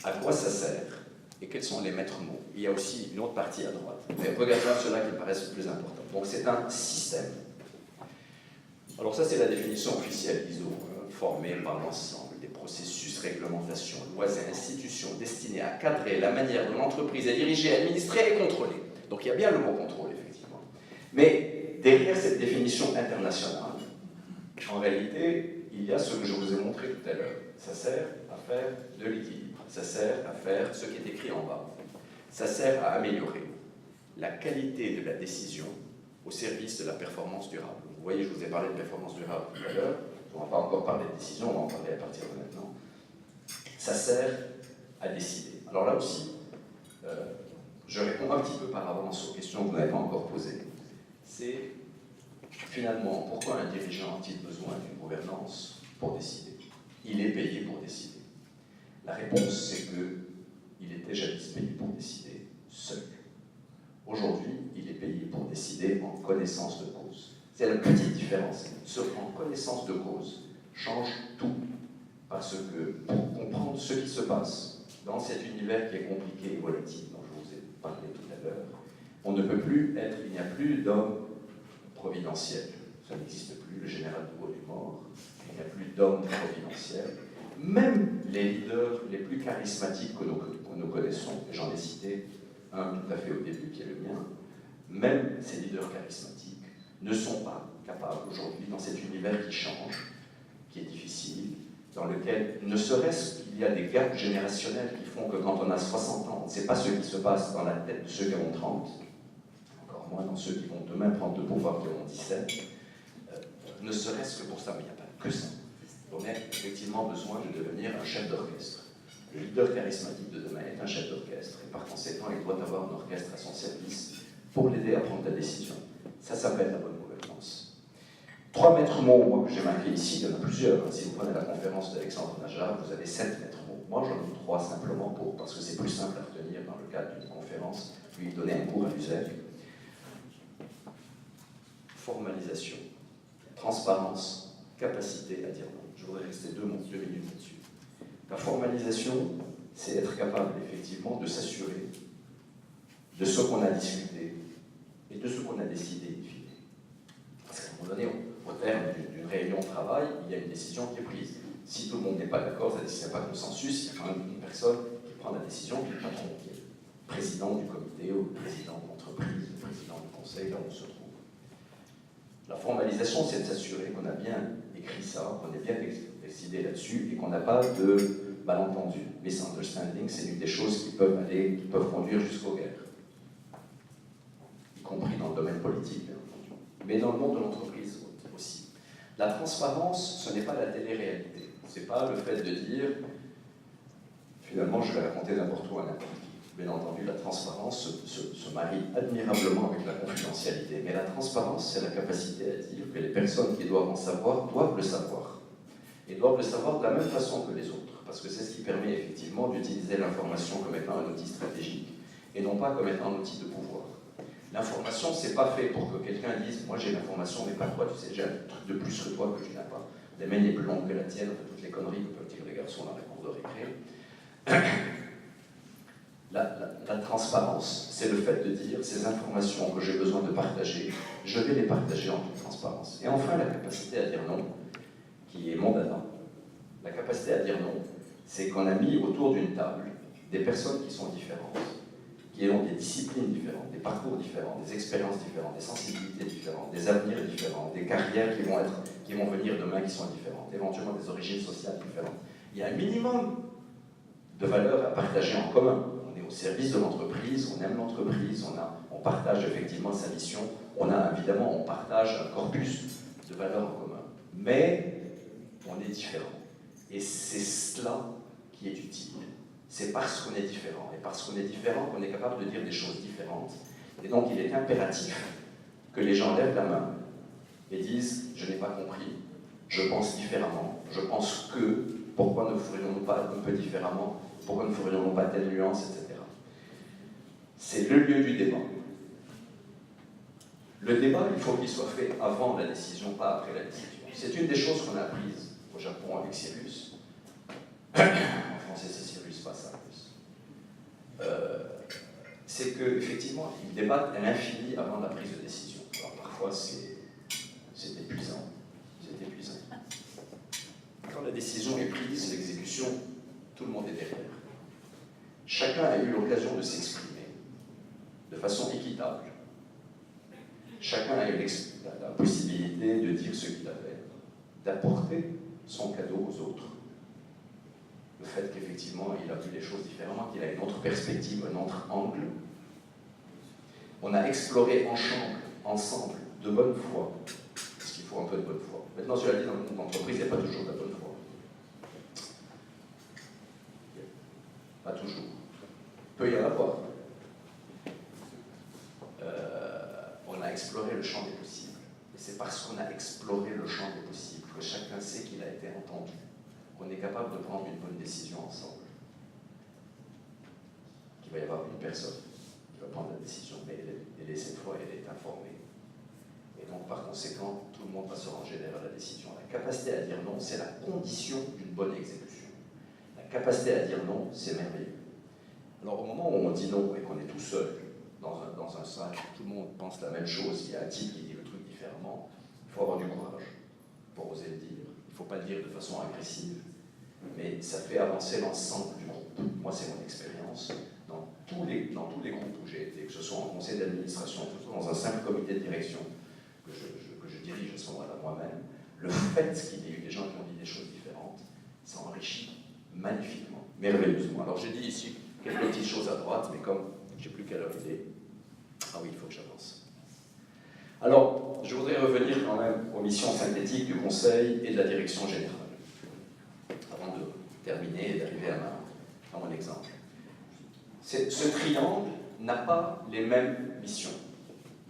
À quoi ça sert? Et quels sont les maîtres mots? Il y a aussi une autre partie à droite. Mais regardez ceux-là qui me paraissent le plus importants. Donc c'est un système. Alors ça, c'est la définition officielle ISO, formée par l'ensemble des processus, réglementations, lois et institutions destinées à cadrer la manière dont l'entreprise est dirigée, administrée et contrôlée. Donc il y a bien le mot contrôle, effectivement. Mais derrière cette définition internationale, en réalité, il y a ce que je vous ai montré tout à l'heure. Ça sert à faire de l'équilibre, ça sert à faire ce qui est écrit en bas. Ça sert à améliorer la qualité de la décision au service de la performance durable. Vous voyez, je vous ai parlé de performance durable tout à l'heure, on ne va pas encore parler de décision, on va en parler à partir de maintenant. Ça sert à décider. Alors là aussi, je réponds un petit peu par avance aux questions que vous n'avez pas encore posées. C'est finalement, pourquoi un dirigeant a-t-il besoin d'une gouvernance pour décider? Il est payé pour décider. La réponse, c'est qu'il était jadis payé pour décider seul. Aujourd'hui, il est payé pour décider en connaissance de cause. C'est la petite différence. Ce en connaissance de cause change tout. Parce que pour comprendre ce qui se passe dans cet univers qui est compliqué et volatile, dont je vous ai parlé tout à l'heure, on ne peut plus être, il n'y a plus d'homme providentiel. Ça n'existe plus, le général de Gaulle est mort, il n'y a plus d'homme providentiel. Même les leaders les plus charismatiques que nous connaissons, et j'en ai cité un tout à fait au début qui est le mien, même ces leaders charismatiques ne sont pas capables aujourd'hui, dans cet univers qui change, qui est difficile, dans lequel ne serait-ce qu'il y a des gaps générationnels qui font que quand on a 60 ans, on ne sait pas ce qui se passe dans la tête de ceux qui ont 30, encore moins dans ceux qui vont demain prendre le pouvoir qui ont 17, ne serait-ce que pour ça, mais il n'y a pas que ça. On a effectivement besoin de devenir un chef d'orchestre. Le leader charismatique de demain est un chef d'orchestre, et par conséquent, il doit avoir un orchestre à son service pour l'aider à prendre la décision. Ça s'appelle la bonne gouvernance. 3 maîtres mots, moi, que j'ai marqués ici, il y en a plusieurs. Si vous prenez la conférence d'Alexandre Najjar, vous avez 7 maîtres mots. Moi, j'en ai 3 simplement parce que c'est plus simple à retenir dans le cadre d'une conférence, lui donner un cours à l'usage. Formalisation, transparence, capacité à dire non. Je voudrais rester 2 minutes là-dessus. La formalisation, c'est être capable, effectivement, de s'assurer de ce qu'on a discuté et de ce qu'on a décidé, in fine. Parce qu'à un moment donné, au terme d'une réunion de travail, il y a une décision qui est prise. Si tout le monde n'est pas d'accord, ça n'y a pas de consensus, il y a quand même une personne qui prend la décision, qui est le patron, qui est le président du comité ou le président de l'entreprise, le président du conseil, là où on se trouve. La formalisation, c'est de s'assurer qu'on a bien écrit ça, qu'on est bien décidé là-dessus et qu'on n'a pas de malentendu. Misunderstanding, c'est une des choses qui peuvent conduire jusqu'aux guerres, y compris dans le domaine politique, bien entendu, mais dans le monde de l'entreprise aussi. La transparence, ce n'est pas la télé-réalité. Ce n'est pas le fait de dire, finalement, je vais raconter n'importe où à n'importe qui. Bien entendu, la transparence se marie admirablement avec la confidentialité. Mais la transparence, c'est la capacité à dire que les personnes qui doivent en savoir doivent le savoir. Et doivent le savoir de la même façon que les autres. Parce que c'est ce qui permet effectivement d'utiliser l'information comme étant un outil stratégique et non pas comme étant un outil de pouvoir. L'information, c'est pas fait pour que quelqu'un dise « Moi j'ai l'information, mais pas toi, tu sais, j'ai un truc de plus que toi que tu n'as pas. La mienne est plus longue que la tienne, toutes les conneries que peuvent dire les garçons dans la cour de récré. » La transparence, c'est le fait de dire ces informations que j'ai besoin de partager, je vais les partager en toute transparence. Et enfin, la capacité à dire non, qui est mon dada. La capacité à dire non, c'est qu'on a mis autour d'une table des personnes qui sont différentes, qui ont des disciplines différentes, des parcours différents, des expériences différentes, des sensibilités différentes, des avenirs différents, des carrières qui vont venir demain qui sont différentes, éventuellement des origines sociales différentes. Il y a un minimum de valeurs à partager en commun. On est au service de l'entreprise, on aime l'entreprise, on partage effectivement sa mission, on partage un corpus de valeurs en commun. Mais on est différent. Et c'est cela qui est utile. C'est parce qu'on est différent. Et parce qu'on est différent qu'on est capable de dire des choses différentes. Et donc il est impératif que les gens lèvent la main et disent « Je n'ai pas compris, je pense différemment, je pense que, pourquoi ne ferions-nous pas un peu différemment, pourquoi ne ferions-nous pas telle nuance, etc. » C'est le lieu du débat. Le débat, il faut qu'il soit fait avant la décision, pas après la décision. C'est une des choses qu'on a apprises au Japon avec Cyrus. En français, c'est Cyrus, pas Cyrus. C'est qu'effectivement, ils débattent à l'infini avant la prise de décision. Alors parfois, c'est épuisant. C'est épuisant. Quand la décision est prise, l'exécution, tout le monde est derrière. Chacun a eu l'occasion de s'exprimer de façon équitable. Chacun a eu la possibilité de dire ce qu'il avait, d'apporter son cadeau aux autres. Le fait qu'effectivement, il a vu les choses différemment, qu'il a une autre perspective, un autre angle. On a exploré ensemble, de bonne foi, parce qu'il faut un peu de bonne foi. Maintenant, cela dit, dans le monde d'entreprise, il n'y a pas toujours de la bonne foi. Pas toujours. Peut y en avoir. On a exploré le champ des possibles. Et c'est parce qu'on a exploré le champ des possibles que chacun sait qu'il a été entendu, qu'on est capable de prendre une bonne décision ensemble. Qu'il va y avoir une personne qui va prendre la décision, mais elle est cette fois, elle est informée. Et donc, par conséquent, tout le monde va se ranger derrière la décision. La capacité à dire non, c'est la condition d'une bonne exécution. La capacité à dire non, c'est merveilleux. Alors, au moment où on dit non et qu'on est tout seul, dans un sac, tout le monde pense la même chose, il y a un type qui dit le truc différemment, il faut avoir du courage pour oser le dire. Il ne faut pas le dire de façon agressive, mais ça fait avancer l'ensemble du groupe. Moi, c'est mon expérience. Dans tous les groupes où j'ai été, que ce soit en conseil d'administration, que ce soit dans un simple comité de direction que je dirige à ce moment-là moi-même, le fait qu'il y ait eu des gens qui ont dit des choses différentes, ça enrichit magnifiquement, merveilleusement. Alors j'ai dit ici quelques petites choses à droite, mais comme je ne sais plus quelle heure il est, ah oui, il faut que j'avance. Alors, je voudrais revenir quand même aux missions synthétiques du Conseil et de la Direction générale, avant de terminer et d'arriver à mon exemple. Ce triangle n'a pas les mêmes missions.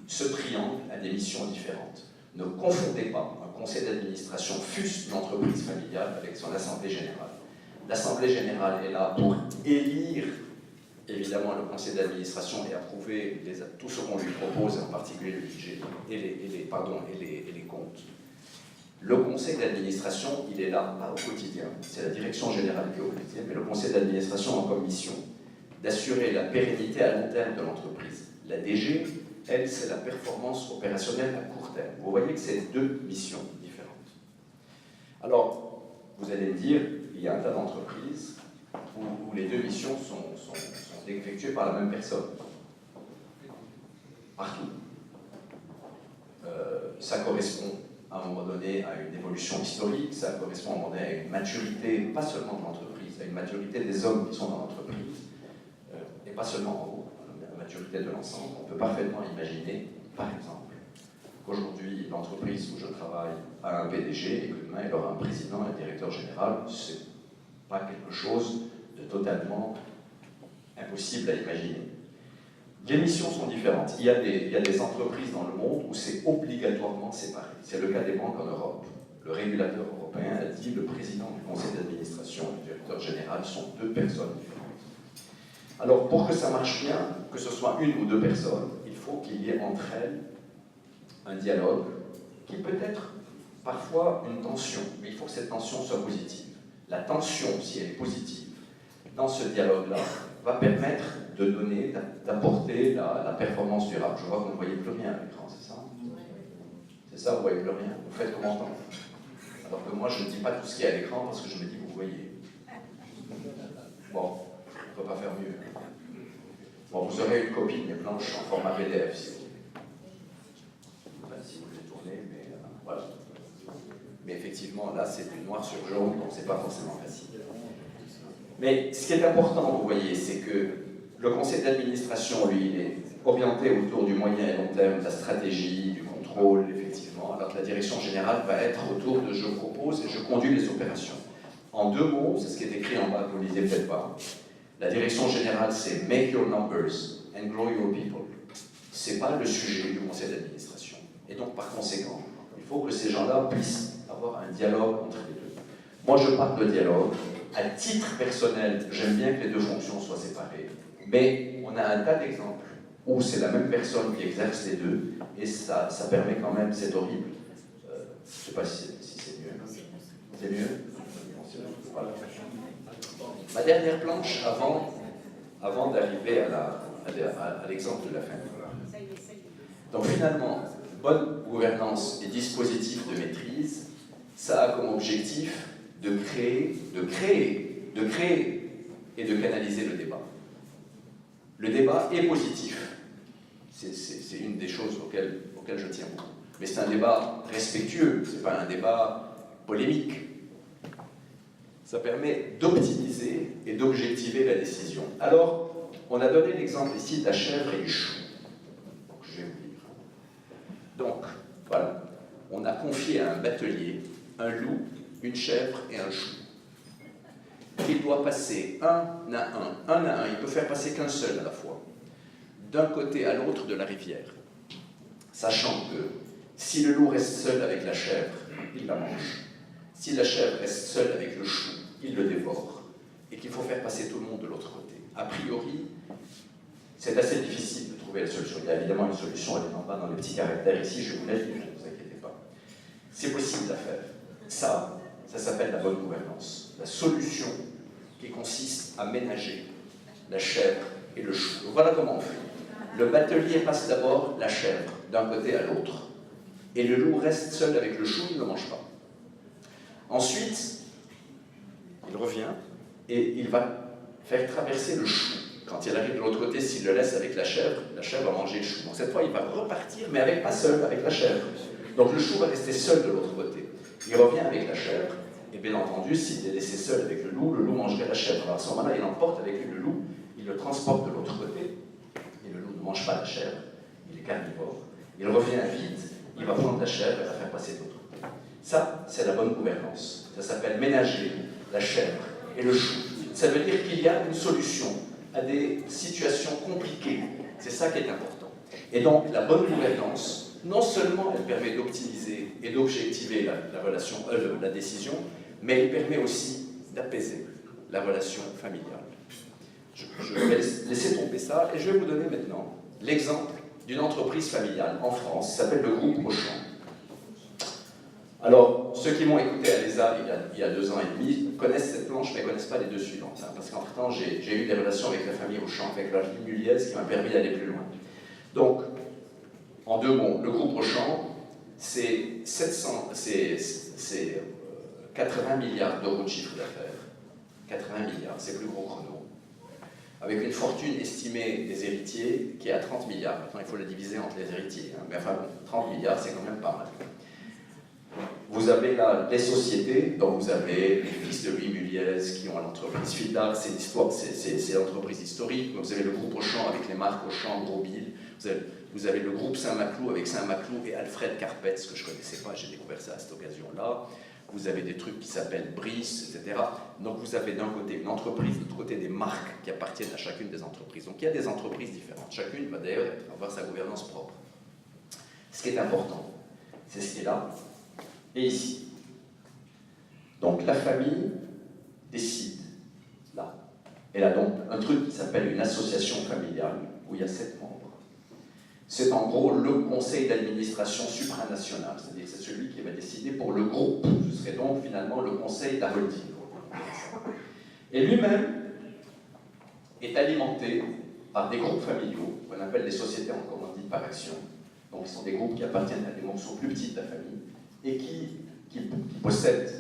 Ce triangle a des missions différentes. Ne confondez pas un conseil d'administration, fût-ce une entreprise familiale, avec son assemblée générale. L'assemblée générale est là pour élire évidemment le conseil d'administration et approuver tout ce qu'on lui propose, en particulier le budget et les comptes. Le conseil d'administration, il est là, pas au quotidien. C'est la direction générale qui est au quotidien, mais le conseil d'administration a comme mission d'assurer la pérennité à long terme de l'entreprise. La DG, elle, c'est la performance opérationnelle à court terme. Vous voyez que c'est deux missions différentes. Alors, vous allez me dire, il y a un tas d'entreprises où les deux missions sont effectuées par la même personne. Partout. Ça correspond à un moment donné à une évolution historique, ça correspond à un moment donné à une maturité, pas seulement de l'entreprise, à une maturité des hommes qui sont dans l'entreprise, et pas seulement en haut, la maturité de l'ensemble. On peut parfaitement imaginer, par exemple, qu'aujourd'hui, l'entreprise où je travaille a un PDG et que demain, il aura un président et un directeur général. C'est pas quelque chose de totalement impossible à imaginer. Les missions sont différentes. Il y a des entreprises dans le monde où c'est obligatoirement séparé. C'est le cas des banques en Europe. Le régulateur européen a dit le président du conseil d'administration et le directeur général sont deux personnes différentes. Alors, pour que ça marche bien, que ce soit une ou deux personnes, il faut qu'il y ait entre elles un dialogue qui peut être parfois une tension, mais il faut que cette tension soit positive. La tension, si elle est positive, dans ce dialogue-là, va permettre de donner, d'apporter la performance durable. Je vois que vous ne voyez plus rien à l'écran, c'est ça? C'est ça, vous ne voyez plus rien. Vous faites comment entendre? Alors que moi, je ne dis pas tout ce qu'il y a à l'écran parce que je me dis, vous voyez. Bon, on ne peut pas faire mieux. Bon, vous aurez une copie de mes planches en format PDF, si vous voulez. Enfin, si vous les tournez, mais voilà. Mais effectivement, là, c'est du noir sur jaune, donc c'est pas forcément facile. Mais ce qui est important, vous voyez, c'est que le conseil d'administration, lui, il est orienté autour du moyen et long terme, de la stratégie, du contrôle, effectivement, alors que la direction générale va être autour de « je propose et je conduis les opérations ». En deux mots, c'est ce qui est écrit en bas, que vous ne lisez peut-être pas. La direction générale, c'est « make your numbers and grow your people ». Ce n'est pas le sujet du conseil d'administration. Et donc, par conséquent, il faut que ces gens-là puissent avoir un dialogue entre les deux. Moi, je parle de dialogue. À titre personnel, j'aime bien que les deux fonctions soient séparées, mais on a un tas d'exemples où c'est la même personne qui exerce les deux, et ça permet quand même, c'est horrible. Je ne sais pas si c'est mieux. C'est mieux? Voilà. Ma dernière planche avant d'arriver à l'exemple de la fin. Donc finalement, bonne gouvernance et dispositif de maîtrise, ça a comme objectif de créer et de canaliser le débat. Le débat est positif. C'est une des choses auxquelles je tiens beaucoup. Mais c'est un débat respectueux, ce n'est pas un débat polémique. Ça permet d'optimiser et d'objectiver la décision. Alors, on a donné l'exemple ici de la chèvre et du chou. Donc, je vais vous lire. Donc, voilà. On a confié à un batelier un loup, une chèvre et un chou. Il doit passer un à un, il peut faire passer qu'un seul à la fois, d'un côté à l'autre de la rivière, sachant que si le loup reste seul avec la chèvre, il la mange. Si la chèvre reste seule avec le chou, il le dévore. Et qu'il faut faire passer tout le monde de l'autre côté. A priori, c'est assez difficile de trouver la solution. Il y a évidemment une solution, elle est en bas dans les petits caractères ici, je vous laisse, ne vous inquiétez pas. C'est possible à faire. Ça s'appelle la bonne gouvernance. La solution qui consiste à ménager la chèvre et le chou. Donc voilà comment on fait. Le batelier passe d'abord la chèvre d'un côté à l'autre. Et le loup reste seul avec le chou, il ne le mange pas. Ensuite, il revient et il va faire traverser le chou. Quand il arrive de l'autre côté, s'il le laisse avec la chèvre va manger le chou. Donc cette fois, il va repartir, mais pas seul, avec la chèvre. Donc le chou va rester seul de l'autre côté. Il revient avec la chèvre, et bien entendu, s'il est laissé seul avec le loup mangerait la chèvre. Alors à ce moment-là, il emporte avec lui le loup, il le transporte de l'autre côté, et le loup ne mange pas la chèvre, il est carnivore. Il revient vite, il va prendre la chèvre et la faire passer de l'autre côté. Ça, c'est la bonne gouvernance. Ça s'appelle ménager la chèvre et le chou. Ça veut dire qu'il y a une solution à des situations compliquées. C'est ça qui est important. Et donc, la bonne gouvernance, non seulement elle permet d'optimiser et d'objectiver la décision, mais elle permet aussi d'apaiser la relation familiale. Je vais laisser tomber ça et je vais vous donner maintenant l'exemple d'une entreprise familiale en France qui s'appelle le groupe Auchan. Alors, ceux qui m'ont écouté à l'ESA il y a 2 ans et demi connaissent cette planche, mais ne connaissent pas les deux suivantes. Parce qu'entre-temps, j'ai eu des relations avec la famille Auchan, avec la famille Muliez, qui m'a permis d'aller plus loin. Donc, en 2 mots, le groupe Auchan, c'est 80 milliards d'euros de chiffre d'affaires. 80 milliards, c'est plus gros que Renault. Avec une fortune estimée des héritiers qui est à 30 milliards. Maintenant, il faut la diviser entre les héritiers. Mais enfin, 30 milliards, c'est quand même pas mal. Vous avez là les sociétés, donc vous avez les fils de Louis Muliez qui ont l'entreprise Fildar, c'est l'entreprise historique. Vous avez le groupe Auchan avec les marques Auchan, Grosbil. Vous avez le groupe Saint-Maclou avec Saint-Maclou et Alfred Carpet, ce que je ne connaissais pas, j'ai découvert ça à cette occasion-là. Vous avez des trucs qui s'appellent Brice, etc. Donc vous avez d'un côté une entreprise, de l'autre côté des marques qui appartiennent à chacune des entreprises. Donc il y a des entreprises différentes. Chacune va d'ailleurs avoir sa gouvernance propre. Ce qui est important, c'est ce qui est là et ici. Donc la famille décide là. Elle a donc un truc qui s'appelle une association familiale où il y a 7 membres. C'est en gros le conseil d'administration supranational, c'est-à-dire c'est celui qui va décider pour le groupe. Ce serait donc finalement le conseil d'un holding. Et lui-même est alimenté par des groupes familiaux, qu'on appelle des sociétés en commandite par action. Donc ce sont des groupes qui appartiennent à des morceaux plus petits de la famille et qui possèdent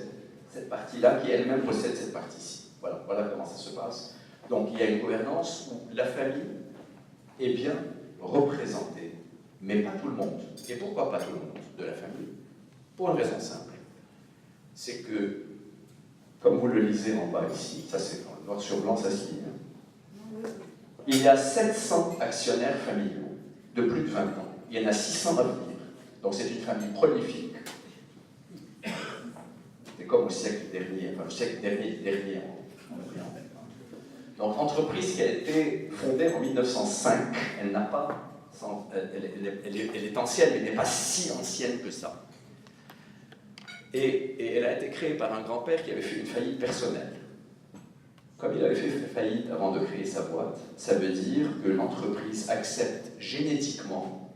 cette partie-là, qui elle-même possède cette partie-ci. Voilà comment ça se passe. Donc il y a une gouvernance où la famille est bien représentée, mais pas tout le monde. Et pourquoi pas tout le monde de la famille? Pour une raison simple. C'est que, comme vous le lisez en bas ici, ça c'est noir sur blanc, ça se lit, il y a 700 actionnaires familiaux de plus de 20 ans. Il y en a 600 à venir. Donc c'est une famille prolifique. C'est comme au siècle dernier, enfin le siècle dernier Donc entreprise qui a été fondée en 1905, elle n'a pas, elle est ancienne, mais elle n'est pas si ancienne que ça. Et elle a été créée par un grand-père qui avait fait une faillite personnelle. Comme il avait fait faillite avant de créer sa boîte, ça veut dire que l'entreprise accepte génétiquement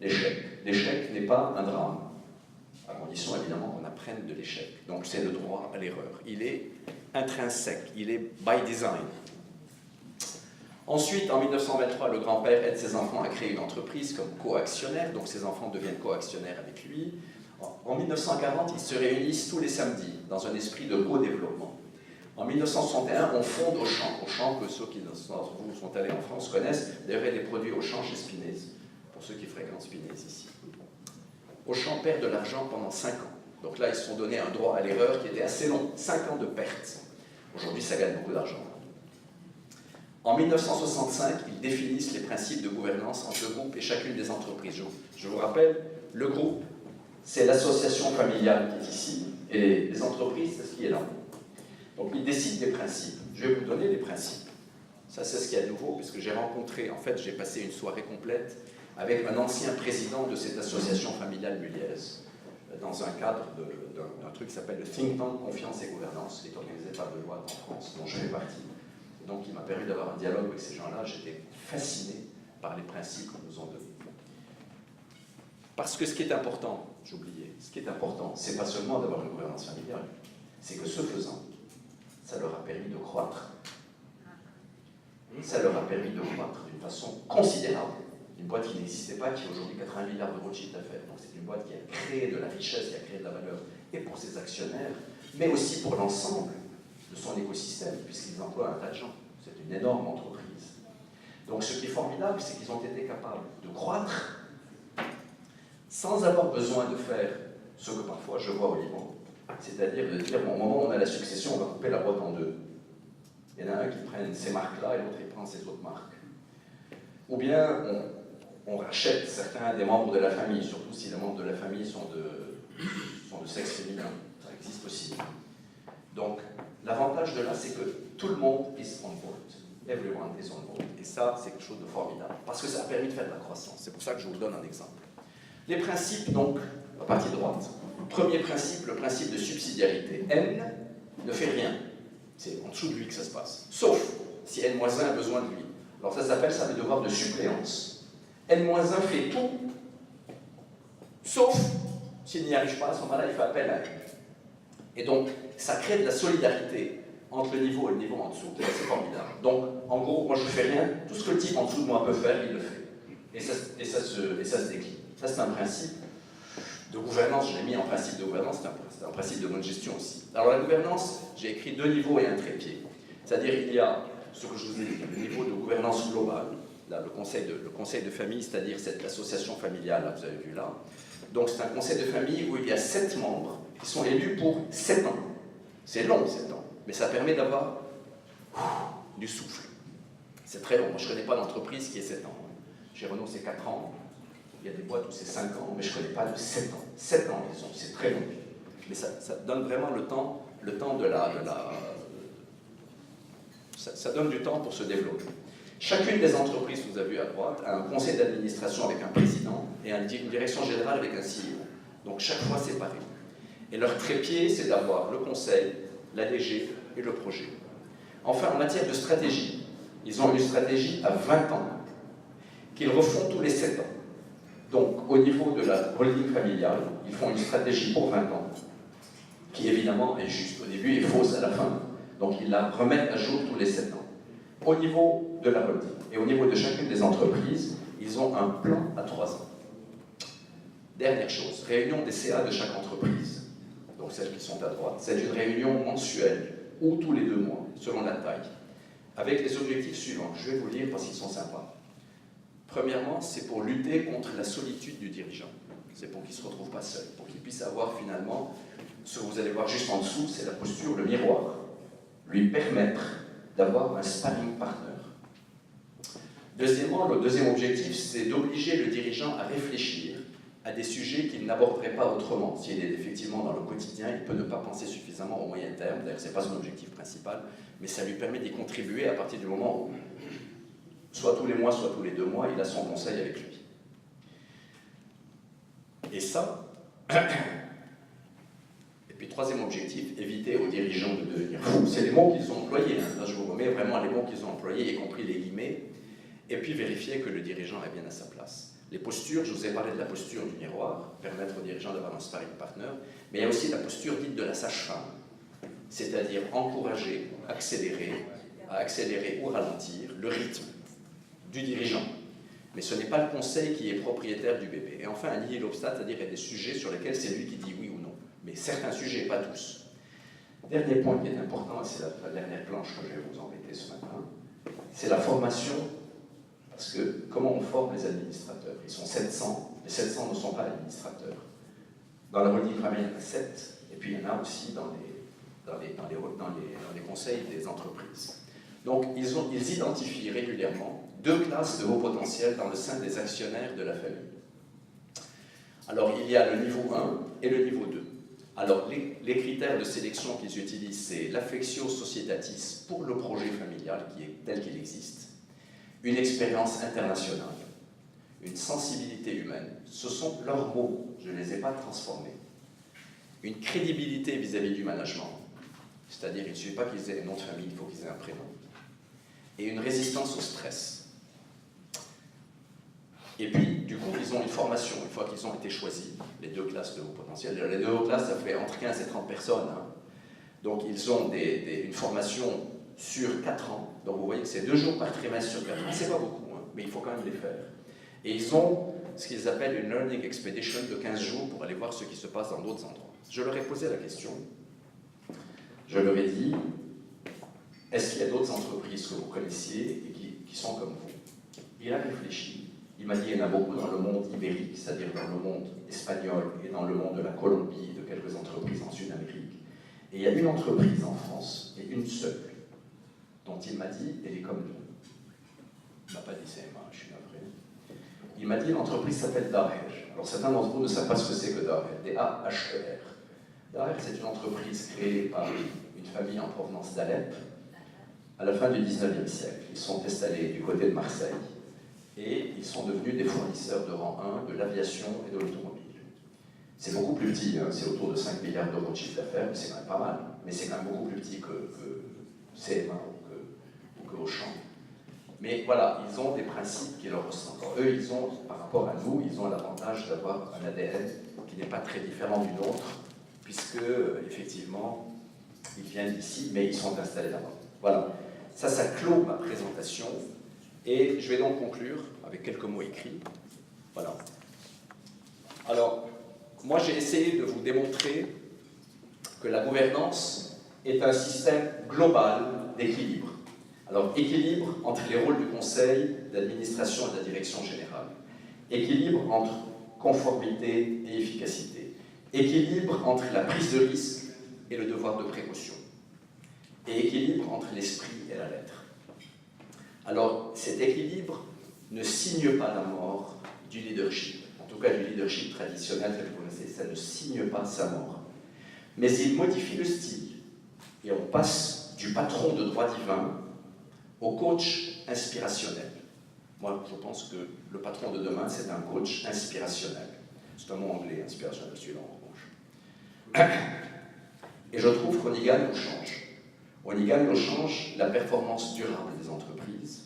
l'échec. L'échec n'est pas un drame, à condition évidemment qu'on apprenne de l'échec. Donc c'est le droit à l'erreur. Il est intrinsèque, il est by design. Ensuite, en 1923, le grand-père aide ses enfants à créer une entreprise comme co-actionnaire, donc ses enfants deviennent co-actionnaires avec lui. En 1940, ils se réunissent tous les samedis dans un esprit de co-développement. En 1961, on fonde Auchan. Auchan, que ceux qui d'entre vous sont allés en France connaissent, d'ailleurs il y a des produits Auchan chez Spinez, pour ceux qui fréquentent Spinez ici. Auchan perd de l'argent pendant 5 ans. Donc là, ils se sont donné un droit à l'erreur qui était assez long, 5 ans de perte. Aujourd'hui, ça gagne beaucoup d'argent. En 1965, ils définissent les principes de gouvernance entre le groupe et chacune des entreprises. Je vous rappelle, le groupe, c'est l'association familiale qui est ici, et les entreprises, c'est ce qui est là. Donc, ils décident des principes. Je vais vous donner les principes. Ça, c'est ce qu'il y a de nouveau, puisque j'ai rencontré, en fait, j'ai passé une soirée complète avec un ancien président de cette association familiale muliaise, dans un cadre d'un truc qui s'appelle le Think Tank Confiance et Gouvernance, qui est organisé par Deloitte en France, dont je fais partie. Et donc, il m'a permis d'avoir un dialogue avec ces gens-là. J'étais fasciné par les principes qu'ils nous ont donnés. Parce que ce qui est important, j'oubliais, ce qui est important, c'est pas seulement d'avoir une gouvernance familiale, c'est que ce faisant, ça leur a permis de croître. Ça leur a permis de croître d'une façon considérable. Une boîte qui n'existait pas, qui a aujourd'hui 80 milliards d'euros de chiffre d'affaires. Donc c'est une boîte qui a créé de la richesse, qui a créé de la valeur, et pour ses actionnaires, mais aussi pour l'ensemble de son écosystème, puisqu'ils emploient un tas de gens. C'est une énorme entreprise. Donc ce qui est formidable, c'est qu'ils ont été capables de croître sans avoir besoin de faire ce que parfois je vois au Liban, c'est-à-dire de dire, bon, au moment où on a la succession, on va couper la boîte en deux. Il y en a un qui prend ces marques-là et l'autre qui prend ces autres marques. Ou bien on rachète certains des membres de la famille, surtout si les membres de la famille sont de sexe féminin. Ça existe aussi. Donc, l'avantage de là, c'est que tout le monde is on board. Everyone is on board. Et ça, c'est quelque chose de formidable. Parce que ça a permis de faire de la croissance. C'est pour ça que je vous donne un exemple. Les principes, donc, à partie droite. Premier principe, le principe de subsidiarité. N ne fait rien. C'est en dessous de lui que ça se passe. Sauf si N-1 a besoin de lui. Alors ça s'appelle ça le devoir de suppléance. N-1 fait tout, sauf s'il n'y arrive pas, à ce moment-là, il fait appel à N. Et donc, ça crée de la solidarité entre le niveau et le niveau en dessous. C'est formidable. Donc, en gros, moi je ne fais rien, tout ce que le type en dessous de moi peut faire, il le fait. Et ça se décline. Ça, c'est un principe de gouvernance. Je l'ai mis en principe de gouvernance, c'est un principe de bonne gestion aussi. Alors, la gouvernance, j'ai écrit 2 niveaux et un trépied. C'est-à-dire, il y a ce que je vous ai dit, le niveau de gouvernance globale, là, le conseil de famille, c'est-à-dire cette association familiale, là, vous avez vu là. Donc, c'est un conseil de famille où il y a 7 membres qui sont élus pour 7 ans. C'est long, 7 ans, mais ça permet d'avoir du souffle. C'est très long. Moi, je ne connais pas d'entreprise qui est 7 ans. Chez Renault, c'est 4 ans. Il y a des boîtes où c'est 5 ans, mais je ne connais pas de 7 ans. 7 ans, ils ont, c'est très long. Mais ça donne vraiment le temps de la ça donne du temps pour se développer. Chacune des entreprises que vous avez vues à droite a un conseil d'administration avec un président et une direction générale avec un CEO. Donc chaque fois séparé. Et leur trépied, c'est d'avoir le conseil, la DG et le projet. Enfin, en matière de stratégie, ils ont une stratégie à 20 ans qu'ils refont tous les 7 ans. Donc, au niveau de la holding familiale, ils font une stratégie pour 20 ans, qui évidemment est juste au début et fausse à la fin. Donc, ils la remettent à jour tous les 7 ans. Au niveau de la holding et au niveau de chacune des entreprises, ils ont un plan à 3 ans. Dernière chose, réunion des CA de chaque entreprise. Donc, celles qui sont à droite. C'est une réunion mensuelle ou tous les 2 mois, selon la taille, avec les objectifs suivants. Je vais vous lire parce qu'ils sont sympas. Premièrement, c'est pour lutter contre la solitude du dirigeant. C'est pour qu'il ne se retrouve pas seul, pour qu'il puisse avoir finalement, ce que vous allez voir juste en dessous, c'est la posture, le miroir. Lui permettre d'avoir un sparring partner. Deuxièmement, le deuxième objectif, c'est d'obliger le dirigeant à réfléchir à des sujets qu'il n'aborderait pas autrement. S'il est effectivement dans le quotidien, il peut ne pas penser suffisamment au moyen terme, d'ailleurs ce n'est pas son objectif principal, mais ça lui permet d'y contribuer à partir du moment où, soit tous les mois, soit tous les 2 mois, il a son conseil avec lui. Et ça, et puis troisième objectif, éviter aux dirigeants de devenir fous. C'est les mots qu'ils ont employés, hein. Là je vous remets vraiment les mots qu'ils ont employés, y compris les guillemets, et puis vérifier que le dirigeant est bien à sa place. Les postures, je vous ai parlé de la posture du miroir, permettre au dirigeant d'avoir un sparring partner, mais il y a aussi la posture dite de la sage-femme, c'est-à-dire encourager, à accélérer ou ralentir le rythme du dirigeant. Mais ce n'est pas le conseil qui est propriétaire du bébé. Et enfin, un nihil obstat, c'est-à-dire qu'il y a des sujets sur lesquels c'est lui qui dit oui ou non. Mais certains sujets, pas tous. Dernier point qui est important, et c'est la dernière planche que je vais vous embêter ce matin, c'est la formation. Parce que comment on forme les administrateurs? Ils sont 700, les 700 ne sont pas administrateurs. Dans la holding famille, il y en a 7, et puis il y en a aussi dans les conseils des entreprises. Donc, ils identifient régulièrement 2 classes de haut potentiel dans le sein des actionnaires de la famille. Alors, il y a le niveau 1 et le niveau 2. Alors, les critères de sélection qu'ils utilisent, c'est l'affectio societatis pour le projet familial tel qu'il existe, une expérience internationale, une sensibilité humaine. Ce sont leurs mots, je ne les ai pas transformés. Une crédibilité vis-à-vis du management, c'est-à-dire il ne suffit pas qu'ils aient un nom de famille, il faut qu'ils aient un prénom. Et une résistance au stress. Et puis, du coup, ils ont une formation, une fois qu'ils ont été choisis, les 2 classes de haut potentiel. Les 2 hautes classes, ça fait entre 15 et 30 personnes. Hein. Donc, ils ont une formation sur 4 ans. Donc, vous voyez que c'est 2 jours par trimestre sur 4 ans. C'est pas beaucoup, hein, mais il faut quand même les faire. Et ils ont ce qu'ils appellent une Learning Expedition de 15 jours pour aller voir ce qui se passe dans d'autres endroits. Je leur ai posé la question. Je leur ai dit, est-ce qu'il y a d'autres entreprises que vous connaissiez et qui sont comme vous? Il a réfléchi. Il m'a dit qu'il y en a beaucoup dans le monde ibérique, c'est-à-dire dans le monde espagnol et dans le monde de la Colombie, de quelques entreprises en Sud-Amérique. Et il y a une entreprise en France, et une seule, dont il m'a dit, elle est comme nous. Il ne m'a pas dit CMA, je suis navré. Il m'a dit, l'entreprise s'appelle Daher. Alors certains d'entre vous ne savent pas ce que c'est que Daher, D-A-H-E-R. Daher, c'est une entreprise créée par une famille en provenance d'Alep à la fin du 19e siècle. Ils sont installés du côté de Marseille. Et ils sont devenus des fournisseurs de rang 1 de l'aviation et de l'automobile. C'est beaucoup plus petit, hein, c'est autour de 5 milliards d'euros de chiffre d'affaires, mais c'est quand même pas mal. Mais c'est quand même beaucoup plus petit que CM1 ou que Auchan. Mais voilà, ils ont des principes qui leur ressemblent. Alors, eux, ils ont, par rapport à nous, ils ont l'avantage d'avoir un ADN qui n'est pas très différent du nôtre, puisque, effectivement, ils viennent d'ici, mais ils sont installés là-bas. Voilà. Ça clôt ma présentation. Et je vais donc conclure avec quelques mots écrits. Voilà. Alors, moi j'ai essayé de vous démontrer que la gouvernance est un système global d'équilibre. Alors, équilibre entre les rôles du conseil, d'administration et de la direction générale. Équilibre entre conformité et efficacité. Équilibre entre la prise de risque et le devoir de précaution. Et équilibre entre l'esprit et la lettre. Alors, cet équilibre ne signe pas la mort du leadership, en tout cas du leadership traditionnel que vous connaissez, ça ne signe pas sa mort. Mais il modifie le style, et on passe du patron de droit divin au coach inspirationnel. Moi, je pense que le patron de demain, c'est un coach inspirationnel. C'est un mot anglais, inspirationnel, celui-là en revanche. Et je trouve qu'on y gagne au change. On y gagne au change la performance durable des entreprises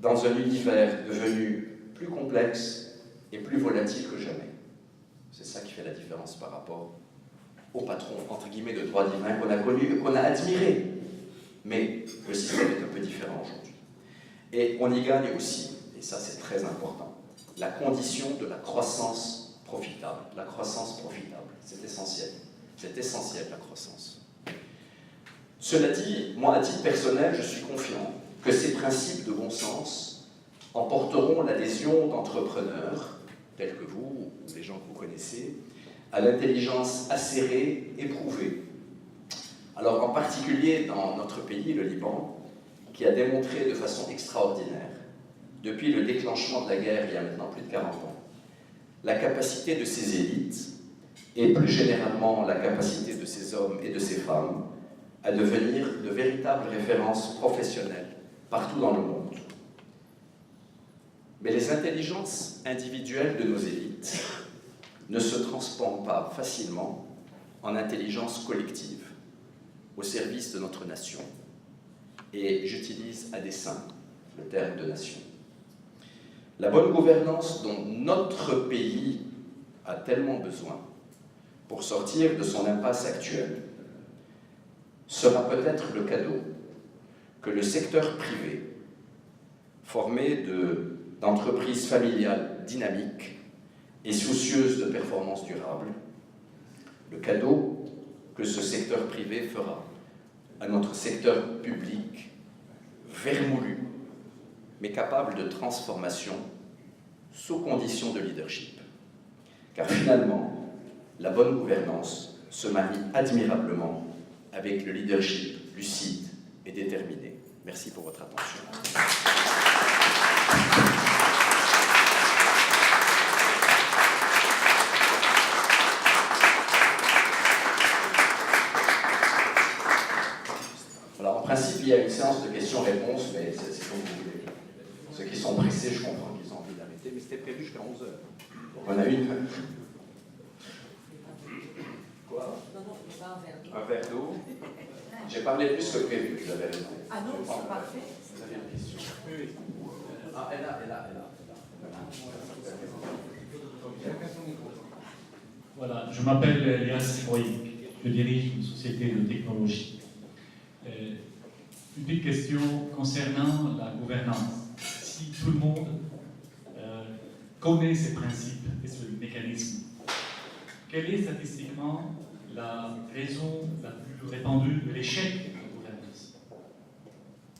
dans un univers devenu plus complexe et plus volatile que jamais. C'est ça qui fait la différence par rapport au patron, entre guillemets, de droit divin qu'on a connu, qu'on a admiré. Mais le système est un peu différent aujourd'hui. Et on y gagne aussi, et ça c'est très important, la condition de la croissance profitable. La croissance profitable, c'est essentiel. C'est essentiel, la croissance. Cela dit, moi, à titre personnel, je suis confiant que ces principes de bon sens emporteront l'adhésion d'entrepreneurs, tels que vous, ou des gens que vous connaissez, à l'intelligence acérée, éprouvée. Alors, en particulier dans notre pays, le Liban, qui a démontré de façon extraordinaire, depuis le déclenchement de la guerre il y a maintenant plus de 40 ans, la capacité de ses élites, et plus généralement la capacité de ces hommes et de ces femmes, à devenir de véritables références professionnelles partout dans le monde. Mais les intelligences individuelles de nos élites ne se transforment pas facilement en intelligence collective au service de notre nation. Et j'utilise à dessein le terme de nation. La bonne gouvernance dont notre pays a tellement besoin pour sortir de son impasse actuelle sera peut-être le cadeau que le secteur privé, formé d'entreprises familiales dynamiques et soucieuses de performance durable, le cadeau que ce secteur privé fera à notre secteur public vermoulu, mais capable de transformation sous condition de leadership. Car finalement, la bonne gouvernance se marie admirablement avec le leadership lucide et déterminé. Merci pour votre attention. Alors, en principe, il y a une séance de questions-réponses, mais c'est comme vous voulez. Ceux qui sont pressés, je comprends qu'ils ont envie d'arrêter, mais c'était prévu jusqu'à 11h. Donc, on a une. Quoi? Non, non, pas un verre d'eau. Un verre d'eau. J'ai parlé plus que prévu, vous avez raison. Ah non, c'est parfait. Vous avez une question? Oui. Ah, elle a. Voilà, je m'appelle Elias Roy, je dirige une société de technologie. Une petite question concernant la gouvernance. Si tout le monde connaît ces principes et ce mécanisme, quelle est statistiquement la raison la plus répandue de l'échec de la gouvernance?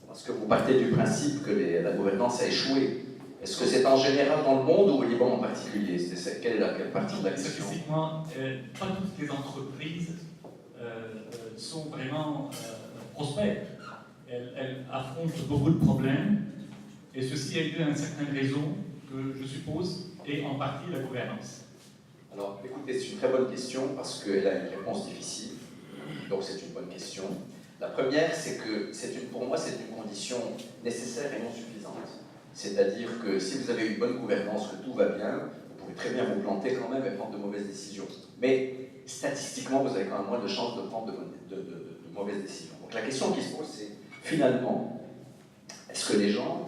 Parce que vous partez du principe que la gouvernance a échoué. Est-ce que c'est en général dans le monde ou au Liban en particulier? Quelle partie de la question? Statistiquement, pas toutes les entreprises sont vraiment prospères. Elles affrontent beaucoup de problèmes, et ceci a dû à une certaine raison que je suppose est en partie la gouvernance. Alors, écoutez, c'est une très bonne question parce qu'elle a une réponse difficile, donc c'est une bonne question. La première, c'est que pour moi, c'est une condition nécessaire et non suffisante. C'est-à-dire que si vous avez une bonne gouvernance, que tout va bien, vous pouvez très bien vous planter quand même et prendre de mauvaises décisions. Mais statistiquement, vous avez quand même moins de chances de prendre de mauvaises décisions. Donc la question qui se pose, c'est finalement, est-ce que les gens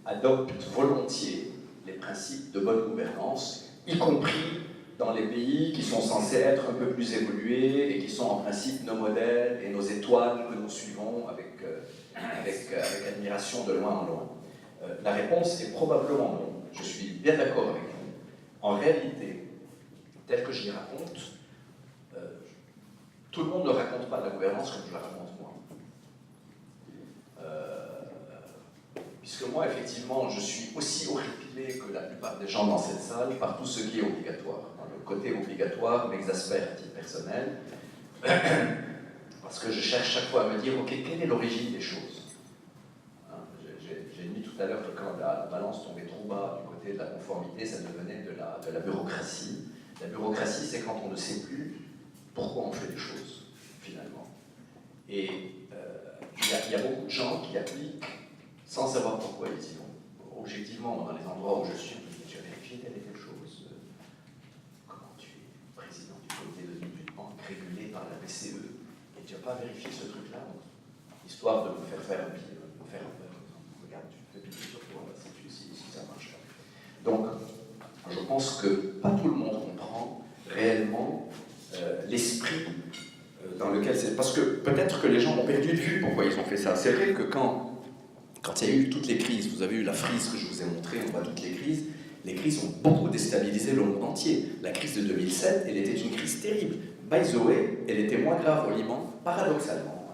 adoptent volontiers les principes de bonne gouvernance, y compris dans les pays qui sont censés être un peu plus évolués et qui sont en principe nos modèles et nos étoiles que nous suivons avec admiration de loin en loin? La réponse est probablement non. Je suis bien d'accord avec vous. En réalité, tel que j'y raconte, tout le monde ne raconte pas la gouvernance comme je la raconte moi. Puisque moi, effectivement, je suis aussi horripilé que la plupart des gens dans cette salle par tout ce qui est obligatoire. Le côté obligatoire m'exaspère à titre personnel, parce que je cherche chaque fois à me dire, ok, quelle est l'origine des choses? J'ai dit tout à l'heure que quand la balance tombait trop bas du côté de la conformité, ça devenait de la bureaucratie. La bureaucratie, c'est quand on ne sait plus pourquoi on fait les choses, finalement. Et il y a beaucoup de gens qui appliquent sans savoir pourquoi ils y vont. Objectivement, dans les endroits où je suis, tu as vérifié telle et telle chose. Comment tu es président du comité de banque régulé par la BCE et tu n'as pas vérifié ce truc-là, histoire de me faire faire un pied, me faire un peu. Regarde, tu fais piquer sur toi, si ça marche pas. Donc, je pense que pas tout le monde comprend réellement l'esprit dans lequel c'est. Parce que peut-être que les gens ont perdu de vue pourquoi ils ont fait ça. C'est vrai que quand il y a eu toutes les crises, vous avez eu la frise que je vous ai montrée, on voit toutes les crises ont beaucoup déstabilisé le monde entier. La crise de 2007, elle était une crise terrible. By the way, elle était moins grave au Liban, paradoxalement.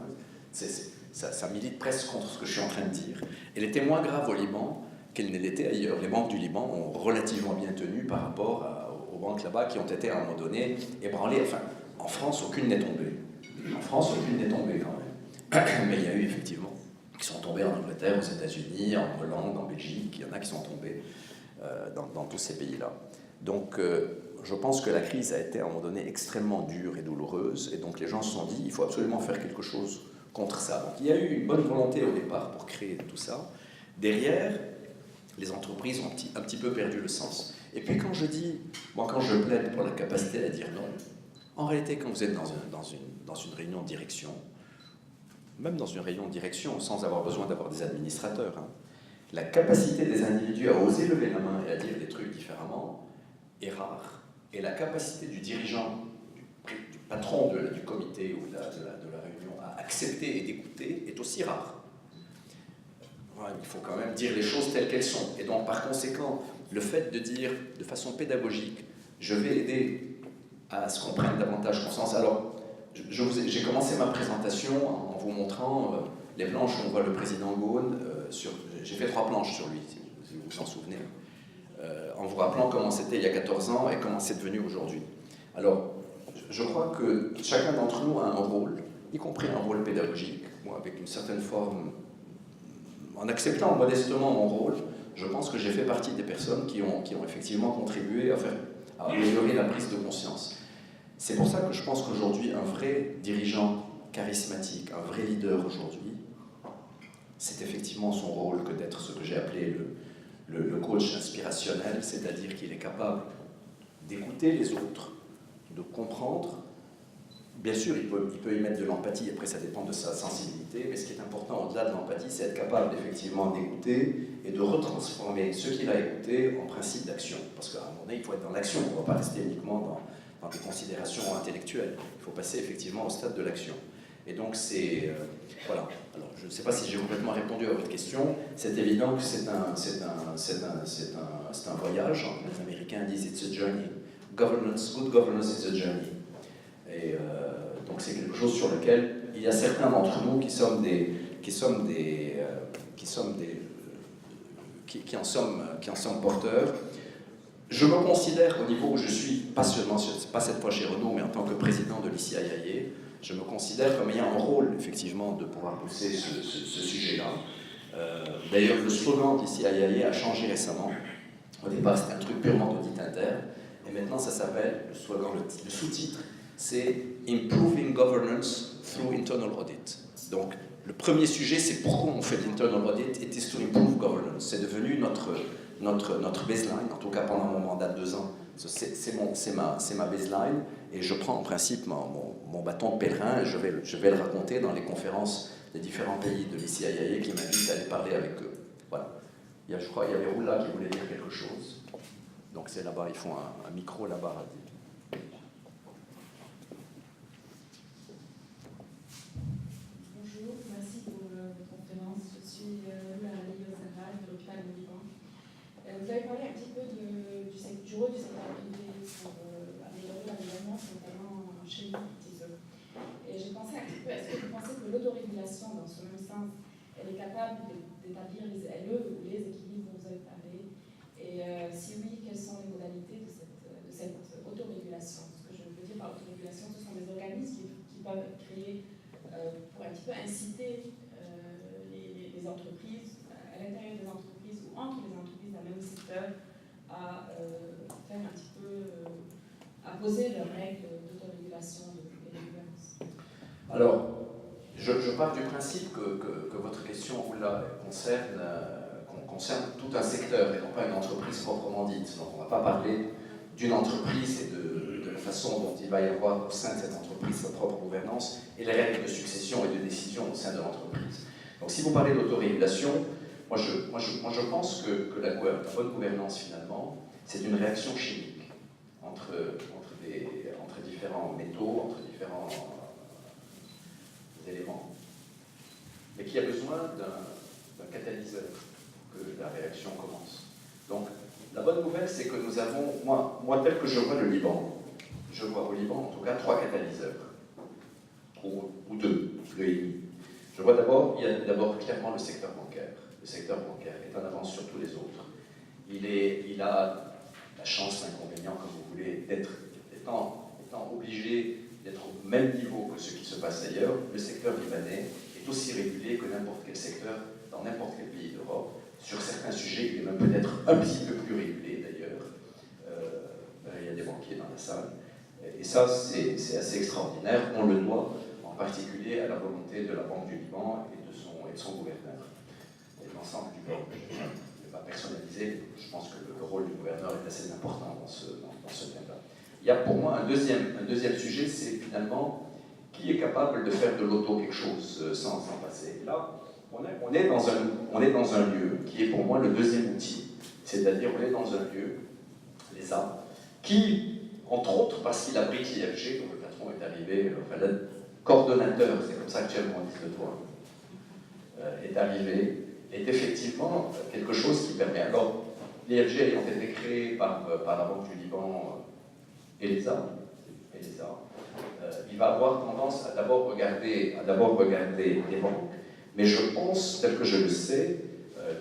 Ça milite presque contre ce que je suis en train de dire. Elle était moins grave au Liban qu'elle ne l'était ailleurs. Les banques du Liban ont relativement bien tenu par rapport aux banques là-bas qui ont été à un moment donné ébranlées. Enfin, en France, aucune n'est tombée. En France, aucune n'est tombée quand même. Mais il y a eu effectivement qui sont tombés en Angleterre, aux États-Unis, en Hollande, en Belgique. Il y en a qui sont tombés dans tous ces pays-là. Donc, je pense que la crise a été à un moment donné extrêmement dure et douloureuse. Et donc, les gens se sont dit, il faut absolument faire quelque chose contre ça. Donc, il y a eu une bonne volonté au départ pour créer tout ça. Derrière, les entreprises ont un petit peu perdu le sens. Et puis quand je plaide pour la capacité à dire non, en réalité, quand vous êtes dans une réunion de direction, même dans une réunion de direction, sans avoir besoin d'avoir des administrateurs, la capacité des individus à oser lever la main et à dire des trucs différemment est rare. Et la capacité du dirigeant, du patron du comité ou de la réunion à accepter et d'écouter est aussi rare. Il faut quand même dire les choses telles qu'elles sont. Et donc, par conséquent, le fait de dire de façon pédagogique, je vais aider à ce qu'on prenne davantage conscience. Alors, j'ai commencé ma présentation en vous montrant les planches où on voit le président Ghosn. J'ai fait 3 planches sur lui, si vous vous en souvenez, en vous rappelant comment c'était il y a 14 ans et comment c'est devenu aujourd'hui. Alors, je crois que chacun d'entre nous a un rôle, y compris un rôle pédagogique. Moi, avec une certaine forme, en acceptant modestement mon rôle, je pense que j'ai fait partie des personnes qui ont effectivement contribué à améliorer la prise de conscience. C'est pour ça que je pense qu'aujourd'hui, un vrai dirigeant charismatique, un vrai leader aujourd'hui, c'est effectivement son rôle que d'être ce que j'ai appelé le coach inspirationnel, c'est-à-dire qu'il est capable d'écouter les autres, de comprendre. Bien sûr, il peut y mettre de l'empathie, après ça dépend de sa sensibilité, mais ce qui est important au-delà de l'empathie, c'est être capable effectivement d'écouter et de retransformer ce qu'il a écouté en principe d'action. Parce qu'à un moment donné, il faut être dans l'action, on ne va pas rester uniquement dans des considérations intellectuelles. Il faut passer effectivement au stade de l'action. Et donc c'est... voilà. Alors, je ne sais pas si j'ai complètement répondu à votre question. C'est évident que c'est un voyage. Les Américains disent « it's a journey ». Good governance is a journey. Et donc c'est quelque chose sur lequel il y a certains d'entre nous qui en sommes porteurs. Je me considère au niveau où je suis, pas seulement, pas cette fois chez Renault, mais en tant que président de l'ICIAE, je me considère comme ayant un rôle effectivement de pouvoir pousser ce sujet-là. D'ailleurs, le slogan de l'ICIAE a changé récemment. Au départ, c'était un truc purement d'audit interne. Et maintenant, ça s'appelle, le slogan, le sous-titre, c'est « Improving Governance through Internal Audit ». Donc, le premier sujet, c'est pourquoi on fait l'internal audit, it is to improve governance. C'est devenu notre baseline, en tout cas pendant mon mandat de 2 ans. C'est ma baseline, et je prends en principe mon bâton de pèlerin, et je vais le raconter dans les conférences des différents pays de l'ICIAE qui m'invitent à aller parler avec eux. Voilà. Je crois qu'il y avait Roula qui voulait dire quelque chose. Donc c'est là-bas, ils font un micro là-bas. Bonjour, merci pour votre conférence. Je suis la Liozara de l'hôpital du Liban. Vous avez parlé un petit peu du rôle du secteur privé pour améliorer la gouvernance, notamment chez les petits. Et j'ai pensé un petit peu, est-ce que vous pensez que l'autorégulation, dans ce même sens, elle est capable d'établir les LE ou les équilibres dont vous avez parlé? Et si oui, quelles sont les modalités de cette autorégulation? Ce que je veux dire par autorégulation, ce sont des organismes qui peuvent être créés pour un petit peu inciter les entreprises, à l'intérieur des entreprises ou entre les entreprises d'un même secteur, à faire un petit peu, à poser leurs règles d'autorégulation et de gouvernance. Alors, je pars du principe que votre question là, concerne tout un secteur et non pas une entreprise proprement dite. Donc on ne va pas parler d'une entreprise et de la façon dont il va y avoir au sein de cette entreprise sa propre gouvernance et les règles de succession et de décision au sein de l'entreprise. Donc si vous parlez d'autorégulation, moi je pense que la bonne gouvernance finalement, c'est une réaction chimique entre différents métaux, entre différents éléments, mais qui a besoin d'un catalyseur pour que la réaction commence. Donc, la bonne nouvelle, c'est que nous avons, moi tel que je vois le Liban, je vois au Liban en tout cas 3 catalyseurs, ou 2, 2,5. Je vois d'abord, il y a d'abord clairement le secteur bancaire. Le secteur bancaire est en avance sur tous les autres. Il a la chance, l'inconvénient, comme vous voulez, étant obligé d'être au même niveau que ce qui se passe ailleurs. Le secteur libanais est aussi régulé que n'importe quel secteur dans n'importe quel pays d'Europe. Sur certains sujets, il est même peut-être un petit peu plus régulé d'ailleurs. Il y a des banquiers dans la salle. Et ça, c'est assez extraordinaire. On le doit en particulier à la volonté de la Banque du Liban et de son gouverneur. Et de l'ensemble du Liban. Je ne vais pas personnaliser, je pense que le rôle du gouverneur est assez important dans ce thème-là. Il y a pour moi un deuxième sujet, c'est finalement qui est capable de faire de l'auto quelque chose sans passer. Là, on est dans un lieu qui est pour moi le deuxième outil, c'est-à-dire on est dans un lieu, l'ESA, qui, entre autres parce qu'il abrite l'IFG, dont le patron est arrivé, enfin le coordonnateur, c'est comme ça actuellement on dit le toit, est arrivé, est effectivement quelque chose qui permet. Alors, l'IFG ayant été créé par la Banque du Liban et l'ESA, il va avoir tendance à d'abord regarder les banques, mais je pense, tel que je le sais,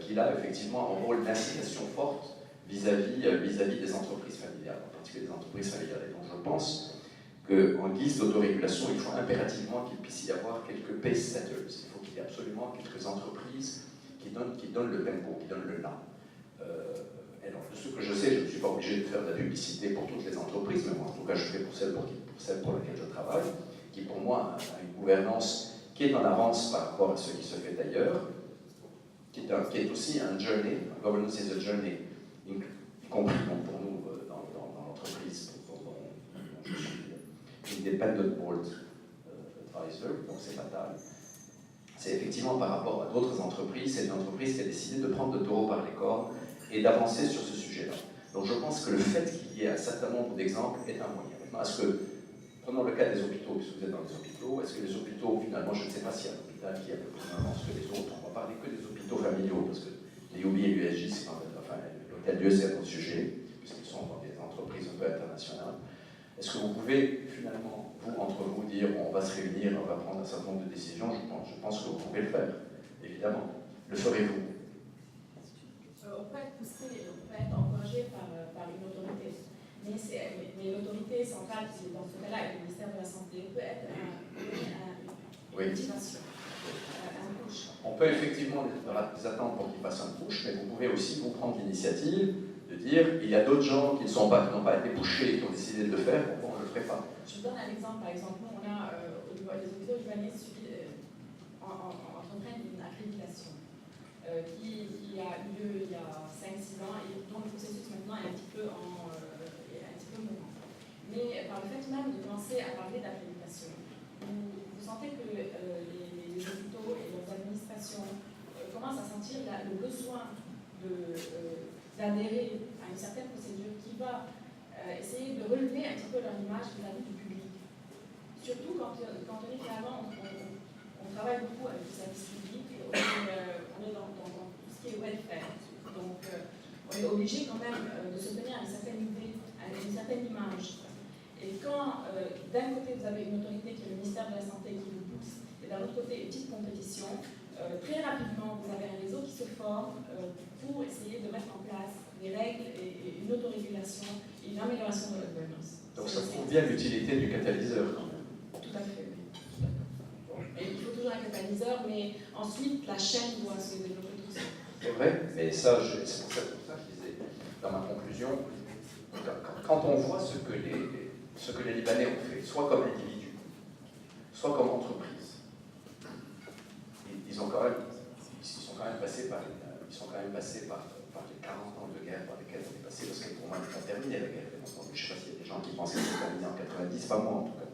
qu'il a effectivement un rôle d'incitation forte vis-à-vis des entreprises familiales, en particulier des entreprises familiales. Et donc je pense qu'en guise d'autorégulation, il faut impérativement qu'il puisse y avoir quelques pace setters. Il faut qu'il y ait absolument quelques entreprises qui donnent le tempo, qui donnent le là. Et donc, de ce que je sais, je ne suis pas obligé de faire de la publicité pour toutes les entreprises, mais moi, en tout cas, je fais pour celle pour laquelle je travaille, qui pour moi a une gouvernance qui est en avance par rapport à ce qui se fait ailleurs, qui est aussi un journey, governance is a journey, y compris pour nous dans l'entreprise dont je suis independent board advisor, donc c'est fatal. C'est effectivement par rapport à d'autres entreprises, c'est une entreprise qui a décidé de prendre le taureau par les cornes et d'avancer sur ce sujet-là. Donc je pense que le fait qu'il y ait un certain nombre d'exemples est un moyen. Maintenant, est-ce que, prenons le cas des hôpitaux, puisque vous êtes dans les hôpitaux, est-ce que les hôpitaux, finalement, je ne sais pas s'il y a un hôpital qui a plus d'avance que les autres, on va parler que des hôpitaux familiaux, parce que les UB et l'USJ, c'est en fait, enfin, l'hôtel Dieu, c'est un autre sujet, puisqu'ils sont dans des entreprises un peu internationales. Est-ce que vous pouvez, finalement, vous, entre vous, dire on va se réunir, on va prendre un certain nombre de décisions? Je pense que vous pouvez le faire, évidemment. Le ferez-vous? On peut être poussé, on peut être encouragé par une autorité. Mais l'autorité centrale, qui dans ce cas-là est le ministère de la Santé, peut être une motivation, un push. On peut effectivement les attendre pour qu'ils fassent un push, mais vous pouvez aussi vous prendre l'initiative de dire il y a d'autres gens qui n'ont pas été pushés et qui ont décidé de le faire, pourquoi on ne le ferait pas? Je vous donne un exemple. Par exemple, nous, on a au niveau des hôpitaux libanais entreprennent une accréditation qui a eu lieu il y a 5-6 ans et dont le processus maintenant est un petit peu mouvant. Mais par le fait même de commencer à parler d'accréditation, vous sentez que les hôpitaux et leurs administrations commencent à sentir le besoin d'adhérer à une certaine procédure qui va essayer de relever un petit peu leur image vis-à-vis du public. Surtout quand on est finalement, on travaille beaucoup avec le service public, on est dans tout ce qui est welfare. Donc on est obligé quand même de se tenir à une certaine idée, à une certaine image. Et quand d'un côté vous avez une autorité qui est le ministère de la Santé qui vous pousse, et d'un autre côté une petite compétition, très rapidement vous avez un réseau qui se forme pour essayer de mettre en place des règles et une autorégulation et une amélioration de la gouvernance. Donc ça prouve bien l'utilité du catalyseur quand même. Tout à fait, oui. Et il faut toujours un catalyseur, mais ensuite la chaîne doit se développer tout seul. C'est vrai, mais ça, c'est pour ça que je disais dans ma conclusion, quand on voit ce que les Libanais ont fait, soit comme individus, soit comme entreprise, ils sont quand même passés par les 40 ans de guerre par lesquels on est passé, parce que pour moi, on n'est pas terminé la guerre, bien entendu. Je ne sais pas s'il y a des gens qui pensent qu'elle est terminée en 90, pas moi en tout cas.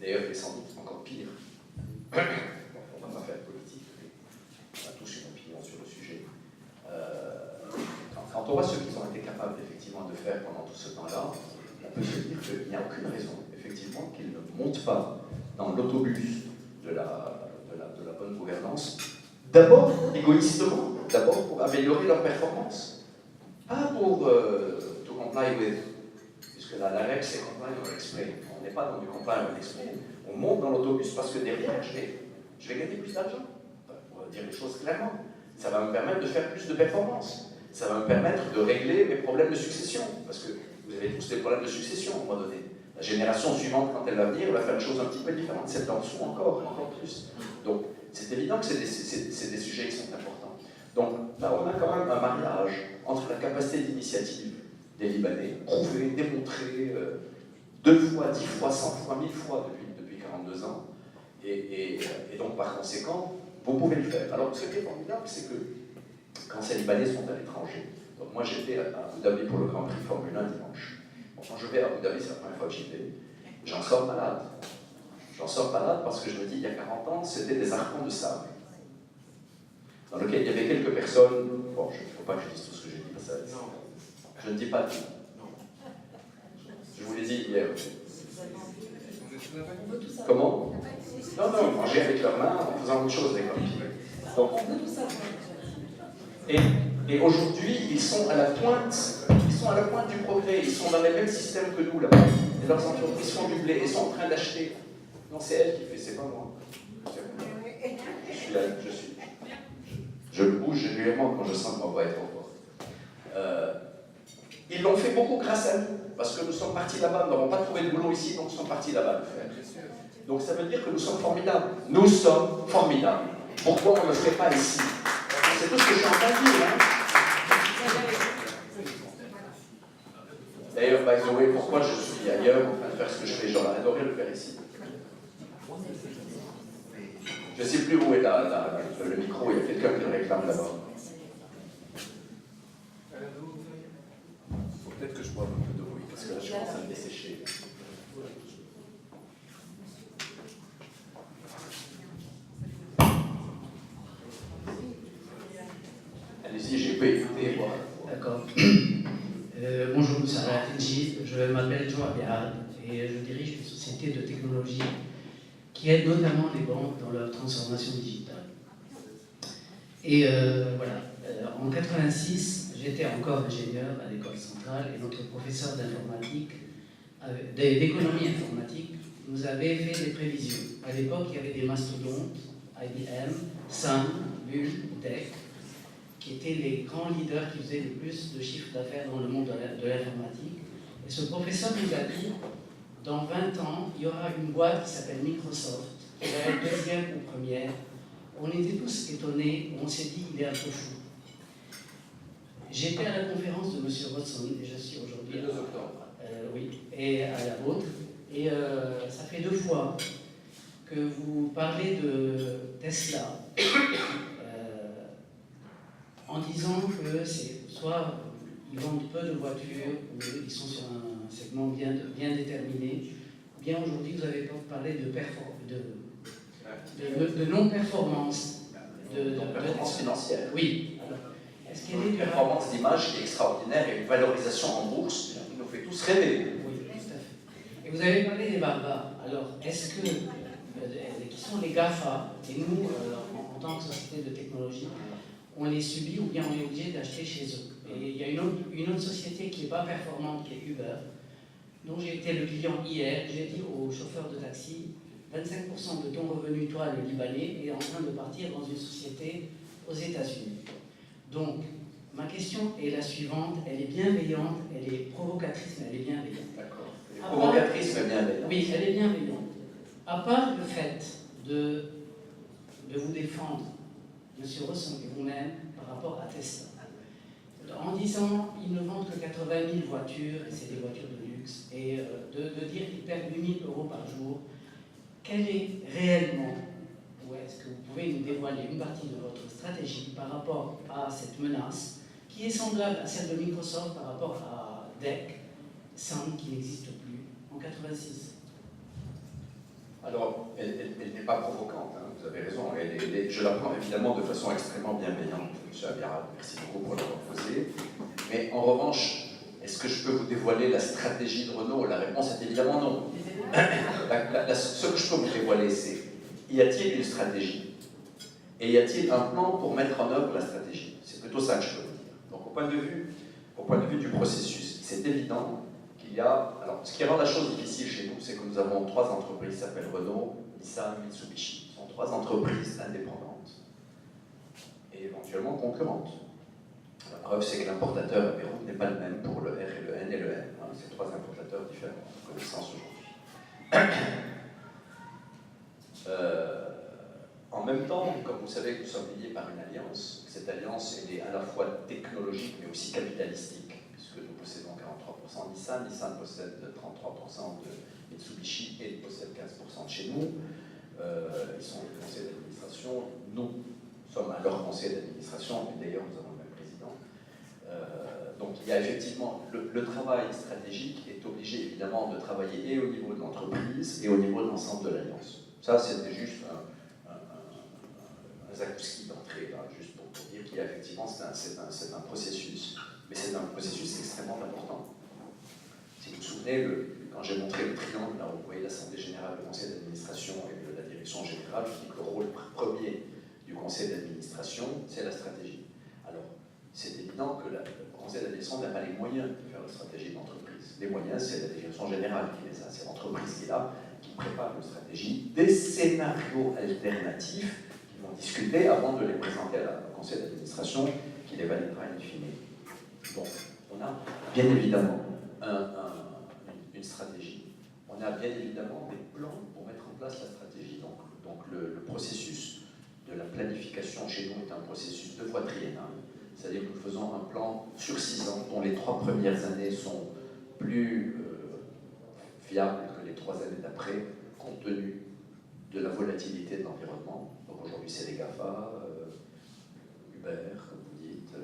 D'ailleurs, elle est sans doute encore pire. On ne va pas faire de politique, mais on a tous une opinion sur le sujet. Quand on voit ce qu'ils ont été capables effectivement de faire pendant tout ce temps-là, on peut se dire qu'il n'y a aucune raison, effectivement, qu'ils ne montent pas dans l'autobus de la bonne gouvernance, d'abord égoïstement, d'abord pour améliorer leur performance, pas pour to comply with, puisque la règle c'est comply or explain. On n'est pas dans du comply or explain, on monte dans l'autobus parce que derrière je vais gagner plus d'argent. On va dire les choses clairement. Ça va me permettre de faire plus de performance. Ça va me permettre de régler mes problèmes de succession, parce que vous avez tous des problèmes de succession à un moment donné. La génération suivante, quand elle va venir, elle va faire une chose un petit peu différente. Cette en dessous encore plus. Donc, c'est évident que c'est des sujets qui sont importants. Donc, là, on a quand même un mariage entre la capacité d'initiative des Libanais, prouvée, démontrée 2 fois, 10 fois, 100 fois, 1000 fois depuis 42 ans, et donc, par conséquent, vous pouvez le faire. Alors, ce qui est formidable, c'est que quand ces Libanais sont à l'étranger, donc moi j'étais à Abu Dhabi pour le Grand Prix Formule 1 dimanche. Bon, quand je vais à Abu Dhabi, c'est la première fois que j'y vais, j'en sors malade. J'en sors malade parce que je me dis, il y a 40 ans, c'était des arpents de sable, dans lesquels il y avait quelques personnes, bon, il ne faut pas que je dise tout ce que j'ai dit, parce que je ne dis pas tout. Je vous l'ai dit hier. Comment? Non, manger avec leurs mains en faisant autre chose avec leurs pieds. Donc, et aujourd'hui, ils sont à la pointe du progrès, ils sont dans les mêmes systèmes que nous là-bas. Et leurs entreprises font du blé, ils sont en train d'acheter. Non, c'est elle qui fait, c'est pas moi. Je suis là, je bouge régulièrement quand je sens que ma voix est trop forte. Ils l'ont fait beaucoup grâce à nous, parce que nous sommes partis là-bas, nous n'avons pas trouvé de boulot ici, donc nous sommes partis là-bas le faire. Donc ça veut dire que nous sommes formidables. Nous sommes formidables. Pourquoi on ne le fait pas ici? C'est tout ce que je suis en train de dire. Hein. D'ailleurs, by the way, pourquoi je suis ailleurs en train de faire ce que je fais? J'aurais adoré le faire ici. Je ne sais plus où est le micro, il y a quelqu'un qui le réclame là-bas. Faut peut-être que je boive un peu d'eau, oui, parce que là je commence à me dessécher. Allez-y, j'ai pas écouté, moi. D'accord. Bonjour, Sarah Tenji. Je m'appelle Joe Abiad et je dirige une société de technologie qui aide notamment les banques dans leur transformation digitale. Et voilà, en 86, j'étais encore ingénieur à l'école centrale et notre professeur d'informatique, d'économie informatique, nous avait fait des prévisions. À l'époque, il y avait des mastodontes, IBM, Sun, Bull, DEC, qui étaient les grands leaders qui faisaient le plus de chiffres d'affaires dans le monde de l'informatique. Et ce professeur nous a dit, dans 20 ans, il y aura une boîte qui s'appelle Microsoft, qui va être deuxième ou première. On était tous étonnés, on s'est dit, il est un peu fou. J'étais à la conférence de M. Watson, et je suis aujourd'hui... Le 2 octobre. Oui, et à la vôtre. Et ça fait 2 fois que vous parlez de Tesla, en disant que c'est soit ils vendent peu de voitures, ou ils sont sur un segment bien déterminé, ou bien aujourd'hui vous avez parlé de non-performance. De performance financière. Oui. Alors, est-ce qu'il y a Une performance d'image qui est extraordinaire et une valorisation en bourse qui nous fait tous rêver. Oui, tout à fait. Et vous avez parlé des barbares. Alors, est-ce que, qui sont les GAFA, et nous, en tant que société de technologie, on les subit ou bien on est obligé d'acheter chez eux? Et il y a une autre société qui n'est pas performante, qui est Uber, dont j'ai été le client hier. J'ai dit au chauffeur de taxi, 25% de ton revenu, toi, le Libanais, est en train de partir dans une société aux États-Unis. Donc, ma question est la suivante, elle est bienveillante, elle est provocatrice, mais elle est bienveillante. D'accord. Elle est provocatrice, mais bienveillante. Oui, elle est bienveillante. À part le fait de vous défendre, M. Rosson et vous-même, par rapport à Tesla, en disant ils ne vendent que 80 000 voitures, et c'est des voitures de luxe, et de dire qu'ils perdent 8 000 € par jour, quelle est réellement, ou est-ce que vous pouvez nous dévoiler une partie de votre stratégie par rapport à cette menace, qui est semblable à celle de Microsoft par rapport à DEC, Sun, qui n'existe plus, en 86? Alors, elle n'est pas provocante, hein, vous avez raison. Je la prends évidemment de façon extrêmement bienveillante, M. Abiarad. Merci beaucoup pour l'avoir posé. Mais en revanche, est-ce que je peux vous dévoiler la stratégie de Renault? La réponse est évidemment non. Ce que je peux vous dévoiler, c'est y a-t-il une stratégie? Et y a-t-il un plan pour mettre en œuvre la stratégie? C'est plutôt ça que je peux vous dire. Donc, au point de vue du processus, c'est évident qu'il y a... Alors, ce qui rend la chose difficile chez nous, c'est que nous avons 3 entreprises qui s'appellent Renault, Nissan, Mitsubishi. Ce sont 3 entreprises indépendantes et éventuellement concurrentes. La preuve, c'est que l'importateur à Beyrouth n'est pas le même pour le R et le N et le M. Hein, c'est 3 importateurs différents, en connaissance aujourd'hui. En même temps, comme vous savez que nous sommes liés par une alliance, cette alliance elle est à la fois technologique mais aussi capitalistique, puisque nous possédons 43% de Nissan, Nissan possède 33% de Mitsubishi et il possède 15% de chez nous. Ils sont le conseil d'administration, nous sommes à leur conseil d'administration, et d'ailleurs nous avons le même président. Donc il y a effectivement le travail stratégique est obligé évidemment de travailler et au niveau de l'entreprise et au niveau de l'ensemble de l'alliance. Ça c'était juste un zakouski d'entrée, là, juste pour dire qu'il y a effectivement c'est un processus, mais c'est un processus extrêmement important. Si vous vous souvenez, quand j'ai montré le triangle, là où vous voyez l'Assemblée Générale, le Conseil d'administration et la Direction Générale, je dis que le rôle premier du Conseil d'administration, c'est la stratégie. Alors, c'est évident que le Conseil d'administration n'a pas les moyens de faire la stratégie d'entreprise. Les moyens, c'est la Direction Générale qui les a, c'est l'entreprise qui est là, qui prépare une stratégie, des scénarios alternatifs qui vont discuter avant de les présenter au Conseil d'administration, qui les validera in fine. Bon, On a bien évidemment une stratégie. On a bien évidemment des plans pour mettre en place la stratégie. Donc le processus de la planification chez nous est un processus 2 fois triennal. C'est-à-dire que nous faisons un plan sur 6 ans, dont les 3 premières années sont plus fiables que les 3 années d'après, compte tenu de la volatilité de l'environnement. Donc aujourd'hui, c'est les GAFA, Uber, comme vous dites,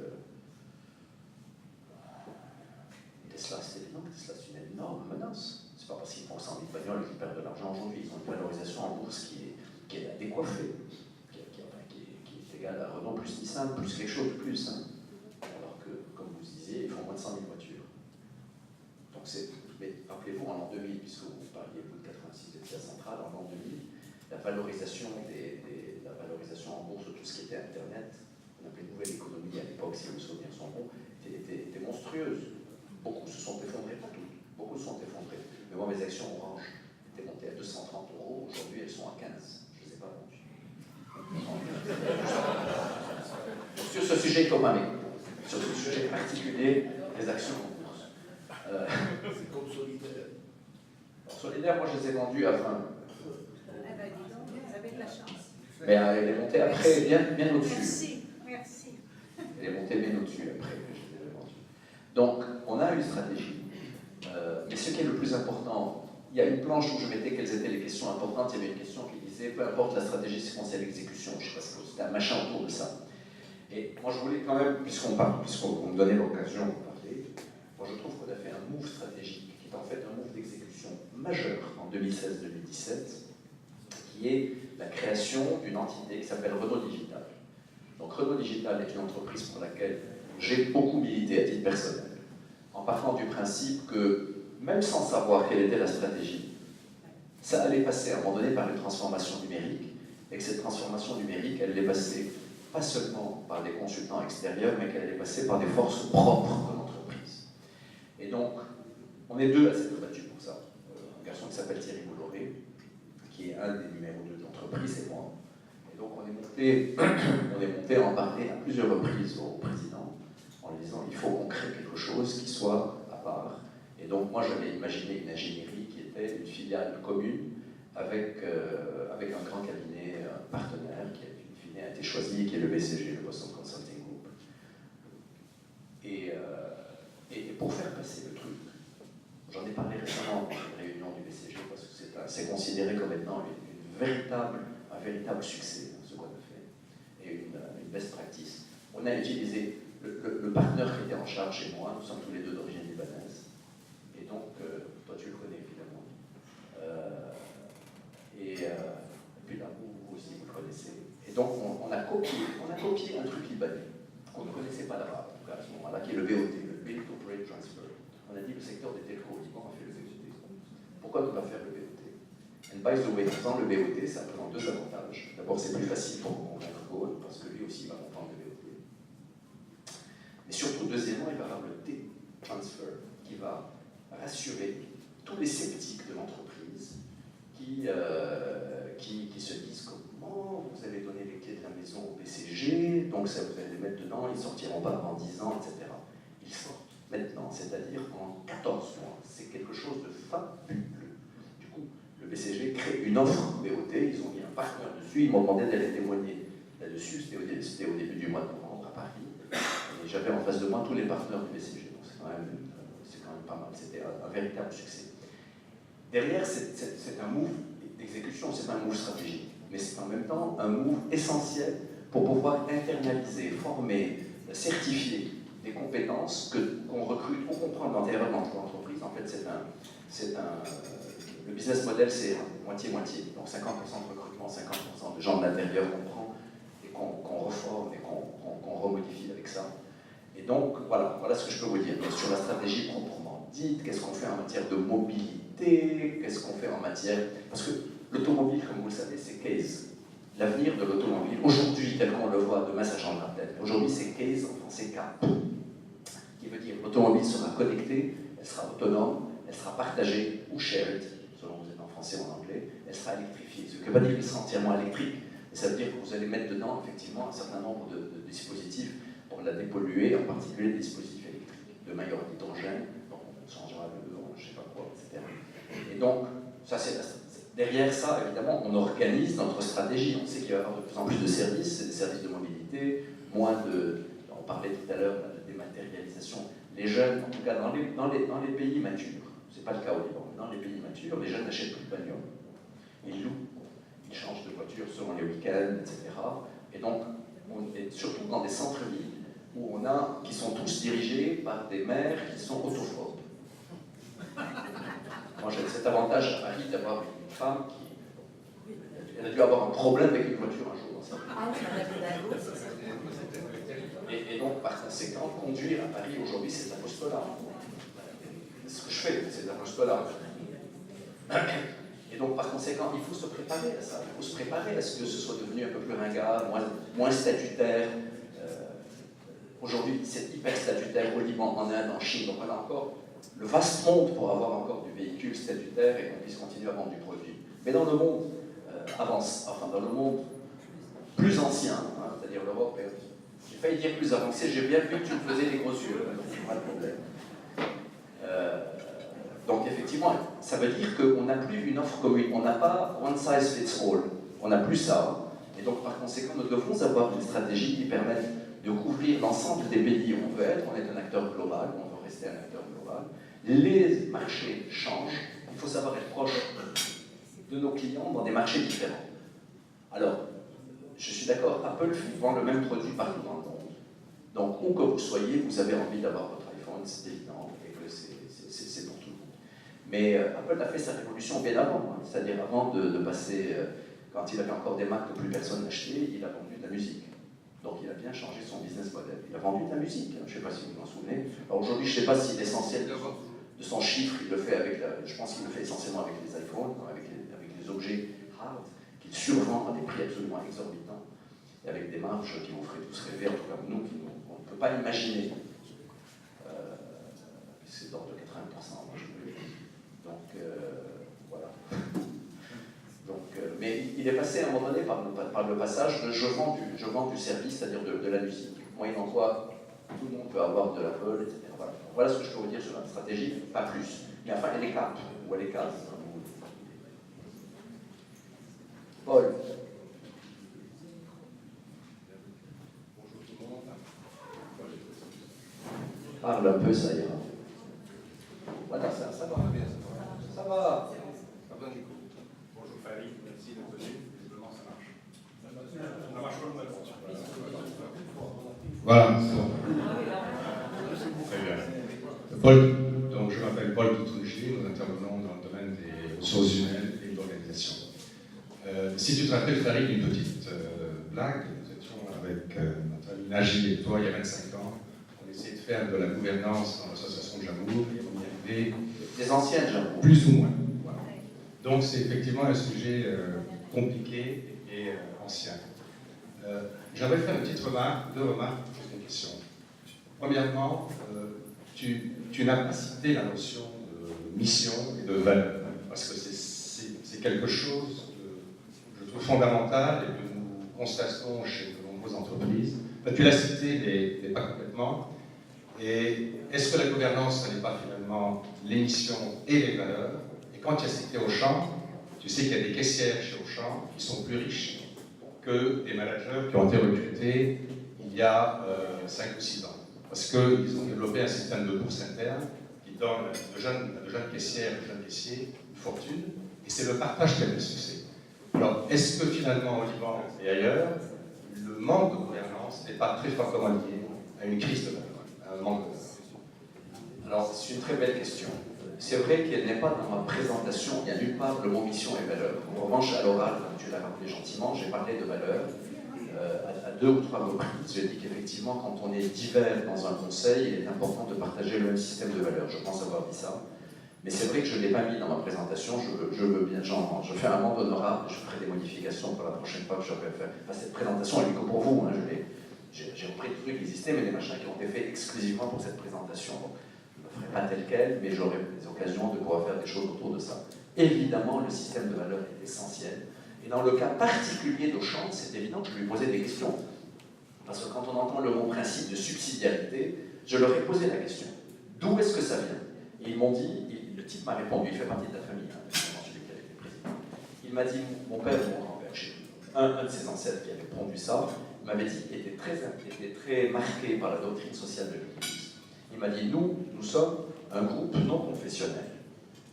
Tesla, c'est évident que Tesla, c'est une énorme menace. C'est pas parce qu'ils font 100 000 bagnoles qu'ils perdent de l'argent aujourd'hui. Ils ont une valorisation en bourse qui est décoiffée, qui est égale à Renault plus Nissan, plus quelque chose de plus. Hein. Alors que, comme vous disiez, ils font moins de 100 000 voitures. Donc mais rappelez-vous, en l'an 2000, puisque vous parliez vous de 86 de la centrale, en l'an 2000, la valorisation en bourse de tout ce qui était Internet, on appelait nouvelle économie à l'époque, si vos souvenirs sont bons, était monstrueuse. Beaucoup se sont effondrés, pas toutes, beaucoup se sont effondrés. Mais moi, mes actions Orange étaient montées à 230 €, aujourd'hui elles sont à 15. Je ne les ai pas vendues. Sur ce sujet commun, sur ce sujet particulier, les actions en bourse. C'est comme Solidaire. Solidaire, moi je les ai vendues à 20. Eh bien, dis donc, vous avez de la chance. Mais elle est montée après, bien au-dessus. Merci, merci. Elle est montée bien au-dessus après que je les ai vendues. Donc, on a une stratégie. Mais ce qui est le plus important, il y a une planche où je mettais quelles étaient les questions importantes. Il y avait une question qui disait, peu importe la stratégie, c'est qu'on sait l'exécution. Je ne sais pas si c'était un machin autour de ça. Et moi, je voulais quand même, puisqu'on me donnait l'occasion de parler, moi, je trouve qu'on a fait un move stratégique, qui est en fait un move d'exécution majeur en 2016-2017, qui est la création d'une entité qui s'appelle Renault Digital. Donc Renault Digital est une entreprise pour laquelle j'ai beaucoup milité à titre personnel, en partant du principe que, même sans savoir quelle était la stratégie, ça allait passer à un moment donné par une transformation numérique, et que cette transformation numérique, elle allait passer pas seulement par des consultants extérieurs, mais qu'elle allait passer par des forces propres de l'entreprise. Et donc, on est deux à s'être battus pour ça. Un garçon qui s'appelle Thierry Bolloré, qui est un des numéros 2 de l'entreprise, et moi. Et donc, on est monté à en parler à plusieurs reprises au président, en lui disant il faut qu'on crée quelque chose qui soit à part. Et donc, moi, j'avais imaginé une ingénierie qui était une filiale commune avec un grand cabinet partenaire qui a été choisi, qui est le BCG, le Boston Consulting Group. Et pour faire passer le truc, j'en ai parlé récemment dans une réunion du BCG, parce que c'est considéré comme étant un véritable succès, ce qu'on a fait, et une best practice. On a utilisé le partenaire qui était en charge chez moi, nous sommes tous les deux d'origine libanaise, et donc, toi tu le connais évidemment, et puis là, vous aussi vous le connaissez. Et donc, on a copié un truc libanais, qu'on ne connaissait pas là-bas, en tout cas à ce moment-là, qui est le BOT, le Build Operate Transfer. On a dit le secteur des télécoms au Liban a fait le BOT. Pourquoi ne pas faire le BOT? And by the way, en faisant le BOT, ça présente 2 avantages. D'abord, c'est plus facile pour convaincre Gaulle, parce que lui aussi va comprendre le BOT. Mais surtout, deuxièmement, il va avoir le T-Transfer, qui va rassurer tous les sceptiques de l'entreprise qui se disent comment vous allez donner les clés de la maison au BCG, donc ça vous allez les mettre dedans, ils ne sortiront pas avant 10 ans, etc. Ils sortent maintenant, c'est-à-dire en 14 mois. C'est quelque chose de fabuleux. Du coup, le BCG crée une offre BOT, ils ont mis un partenaire dessus, ils m'ont demandé d'aller témoigner là-dessus, c'était au début du mois de novembre à Paris, et j'avais en face de moi tous les partenaires du BCG, donc c'est quand même pas mal, c'était un véritable succès. Derrière, c'est un move d'exécution, c'est pas un move stratégique, mais c'est en même temps un move essentiel pour pouvoir internaliser, former, certifier des compétences qu'on recrute ou qu'on prend dans l'entreprise. En fait, le business model, c'est moitié-moitié. Donc 50% de recrutement, 50% de gens de l'intérieur qu'on prend et qu'on reforme et qu'on remodifie avec ça. Et donc, voilà ce que je peux vous dire. Donc, sur la stratégie proprement dite, qu'est-ce qu'on fait en matière de mobilité, qu'est-ce qu'on fait en matière... Parce que l'automobile, comme vous le savez, c'est case. L'avenir de l'automobile, aujourd'hui, tel qu'on le voit, demain ça changera peut-être. Aujourd'hui, c'est case, en français cap. Qui veut dire l'automobile sera connectée, elle sera autonome, elle sera partagée ou shared, selon vous êtes en français ou en anglais, elle sera électrifiée. Ce qui ne veut pas dire qu'elle sera entièrement électrique, mais ça veut dire que vous allez mettre dedans, effectivement, un certain nombre de dispositifs pour la dépolluer, en particulier des dispositifs électriques. de maillot d'hydrogène, donc on changera le je ne sais pas quoi, etc. Et donc, ça, derrière ça, évidemment, on organise notre stratégie. On sait qu'il va y avoir de plus en plus de services, c'est des services de mobilité, moins de... On parlait tout à l'heure de dématérialisation. Les jeunes, en tout cas dans les pays matures, ce n'est pas le cas au Liban, mais dans les pays matures, les jeunes n'achètent plus de bagnole. Ils louent, ils changent de voiture selon les week-ends, etc. Et donc, on est surtout dans des centres-villes où qui sont tous dirigés par des maires qui sont autophobes. Moi, j'ai cet avantage à Paris d'avoir une femme qui... Elle a dû avoir un problème avec une voiture un jour dans sa vie. Et donc, par conséquent, conduire à Paris aujourd'hui, c'est un apostolat. C'est ce que je fais, c'est un apostolat. Et donc, par conséquent, il faut se préparer à ça. Il faut se préparer à ce que ce soit devenu un peu plus ringard, moins statutaire. Aujourd'hui, c'est hyper statutaire au Liban, en Inde, en Chine. Donc, on a encore le vaste monde pour avoir encore du véhicule statutaire et qu'on puisse continuer à vendre du produit. Mais dans le monde dans le monde plus ancien, hein, c'est-à-dire l'Europe, j'ai failli dire plus avancé, j'ai bien vu que tu me faisais des gros yeux, c'est pas le problème. Donc effectivement, ça veut dire qu'on n'a plus une offre commune, on n'a pas one size fits all, on n'a plus ça. Et donc par conséquent, nous devons avoir une stratégie qui permette de couvrir l'ensemble des pays où on veut être. On est un acteur global, on veut rester un acteur global. Les marchés changent, il faut savoir être proche de nos clients dans des marchés différents. Alors, je suis d'accord, Apple vend le même produit partout dans le monde. Donc, où que vous soyez, vous avez envie d'avoir votre iPhone, c'est évident, et que c'est pour tout le monde. Mais Apple a fait sa révolution bien avant, hein, c'est-à-dire avant de passer, quand il avait encore des Macs que plus personne n'achetait, il a vendu de la musique. Donc il a bien changé son business model. Il a vendu de la musique, hein, je ne sais pas si vous vous en souvenez. Alors aujourd'hui, je ne sais pas si l'essentiel de son chiffre, il le fait avec je pense qu'il le fait essentiellement avec les iPhones, avec les objets hard, qu'il survend à des prix absolument exorbitants, et avec des marges qui vous feraient tous rêver, en tout cas nous, on ne peut pas imaginer. C'est d'ordre de 80%, moi je veux dire. Donc voilà. Donc, mais il est passé à un moment donné par le passage de je vends du service, c'est-à-dire de la musique, moyennant quoi tout le monde peut avoir de l'Apple, etc. Voilà ce que je peux vous dire sur notre stratégie, pas plus. Mais enfin, elle est cap, ou elle est cap. Paul. Bonjour tout le monde. Parle un peu, ça ira. Voilà, ça va. Ça va. Pas besoin d'écho. Bonjour Farid, merci d'être venu. Visiblement ça marche. Ça marche pas mal. Voilà, c'est bon. Très bien. Paul, donc je m'appelle Paul Dutrugé, nous intervenons dans le domaine des ressources humaines et de l'organisation. Si tu te rappelles, Farid, une petite blague, nous étions avec notre ami Najib et toi il y a 25 ans, on essayait de faire de la gouvernance dans l'association de Jamour et on y arrivait. Des anciennes Jamour. Plus ou moins. Voilà. Donc c'est effectivement un sujet compliqué et ancien. J'aimerais faire une petite remarque, deux remarques, une question. Premièrement, tu n'as pas cité la notion de mission et de valeur, parce que c'est quelque chose que je trouve fondamental et que nous constatons chez de nombreuses entreprises. Tu l'as cité, mais pas complètement. Et est-ce que la gouvernance, ce n'est pas finalement les missions et les valeurs? Et quand tu as cité Auchan, tu sais qu'il y a des caissières chez Auchan qui sont plus riches que des managers qui ont été recrutés il y a 5 ou 6 ans. Parce qu'ils ont développé un système de bourse interne qui donne à de jeunes caissières, de jeunes caissiers une fortune, et c'est le partage qui a le succès. Alors, est-ce que finalement, au Liban et ailleurs, le manque de gouvernance n'est pas très fortement lié à une crise de valeur, à un manque de valeur? Alors, c'est une très belle question. C'est vrai qu'elle n'est pas dans ma présentation, il n'y a nulle part le mot mission et valeur. En revanche, à l'oral, comme tu l'as rappelé gentiment, j'ai parlé de valeur à 2 ou 3 reprises. J'ai dit qu'effectivement, quand on est divers dans un conseil, il est important de partager le même système de valeurs. Je pense avoir dit ça. Mais c'est vrai que je ne l'ai pas mis dans ma présentation, je veux bien, je fais un mandat honorable et je ferai des modifications pour la prochaine fois que je vais faire. Enfin, cette présentation, elle est que pour vous. Hein, j'ai repris des trucs qui existaient, mais des machins qui ont été faits exclusivement pour cette présentation. Donc, je ne le ferai pas tel quel, mais j'aurai des occasions de pouvoir faire des choses autour de ça. Évidemment, le système de valeurs est essentiel. Et dans le cas particulier d'Auchan, c'est évident que je lui posais des questions. Parce que quand on entend le mot principe de subsidiarité, je leur ai posé la question. D'où est-ce que ça vient? Et ils m'ont dit, le type m'a répondu, il fait partie de la famille, hein, celui qui avait été président. Il m'a dit, mon père ou mon grand-père, un de ses ancêtres qui avait pondu ça, il m'avait dit, était très marqué par la doctrine sociale de l'Église. Il m'a dit, nous sommes un groupe non confessionnel.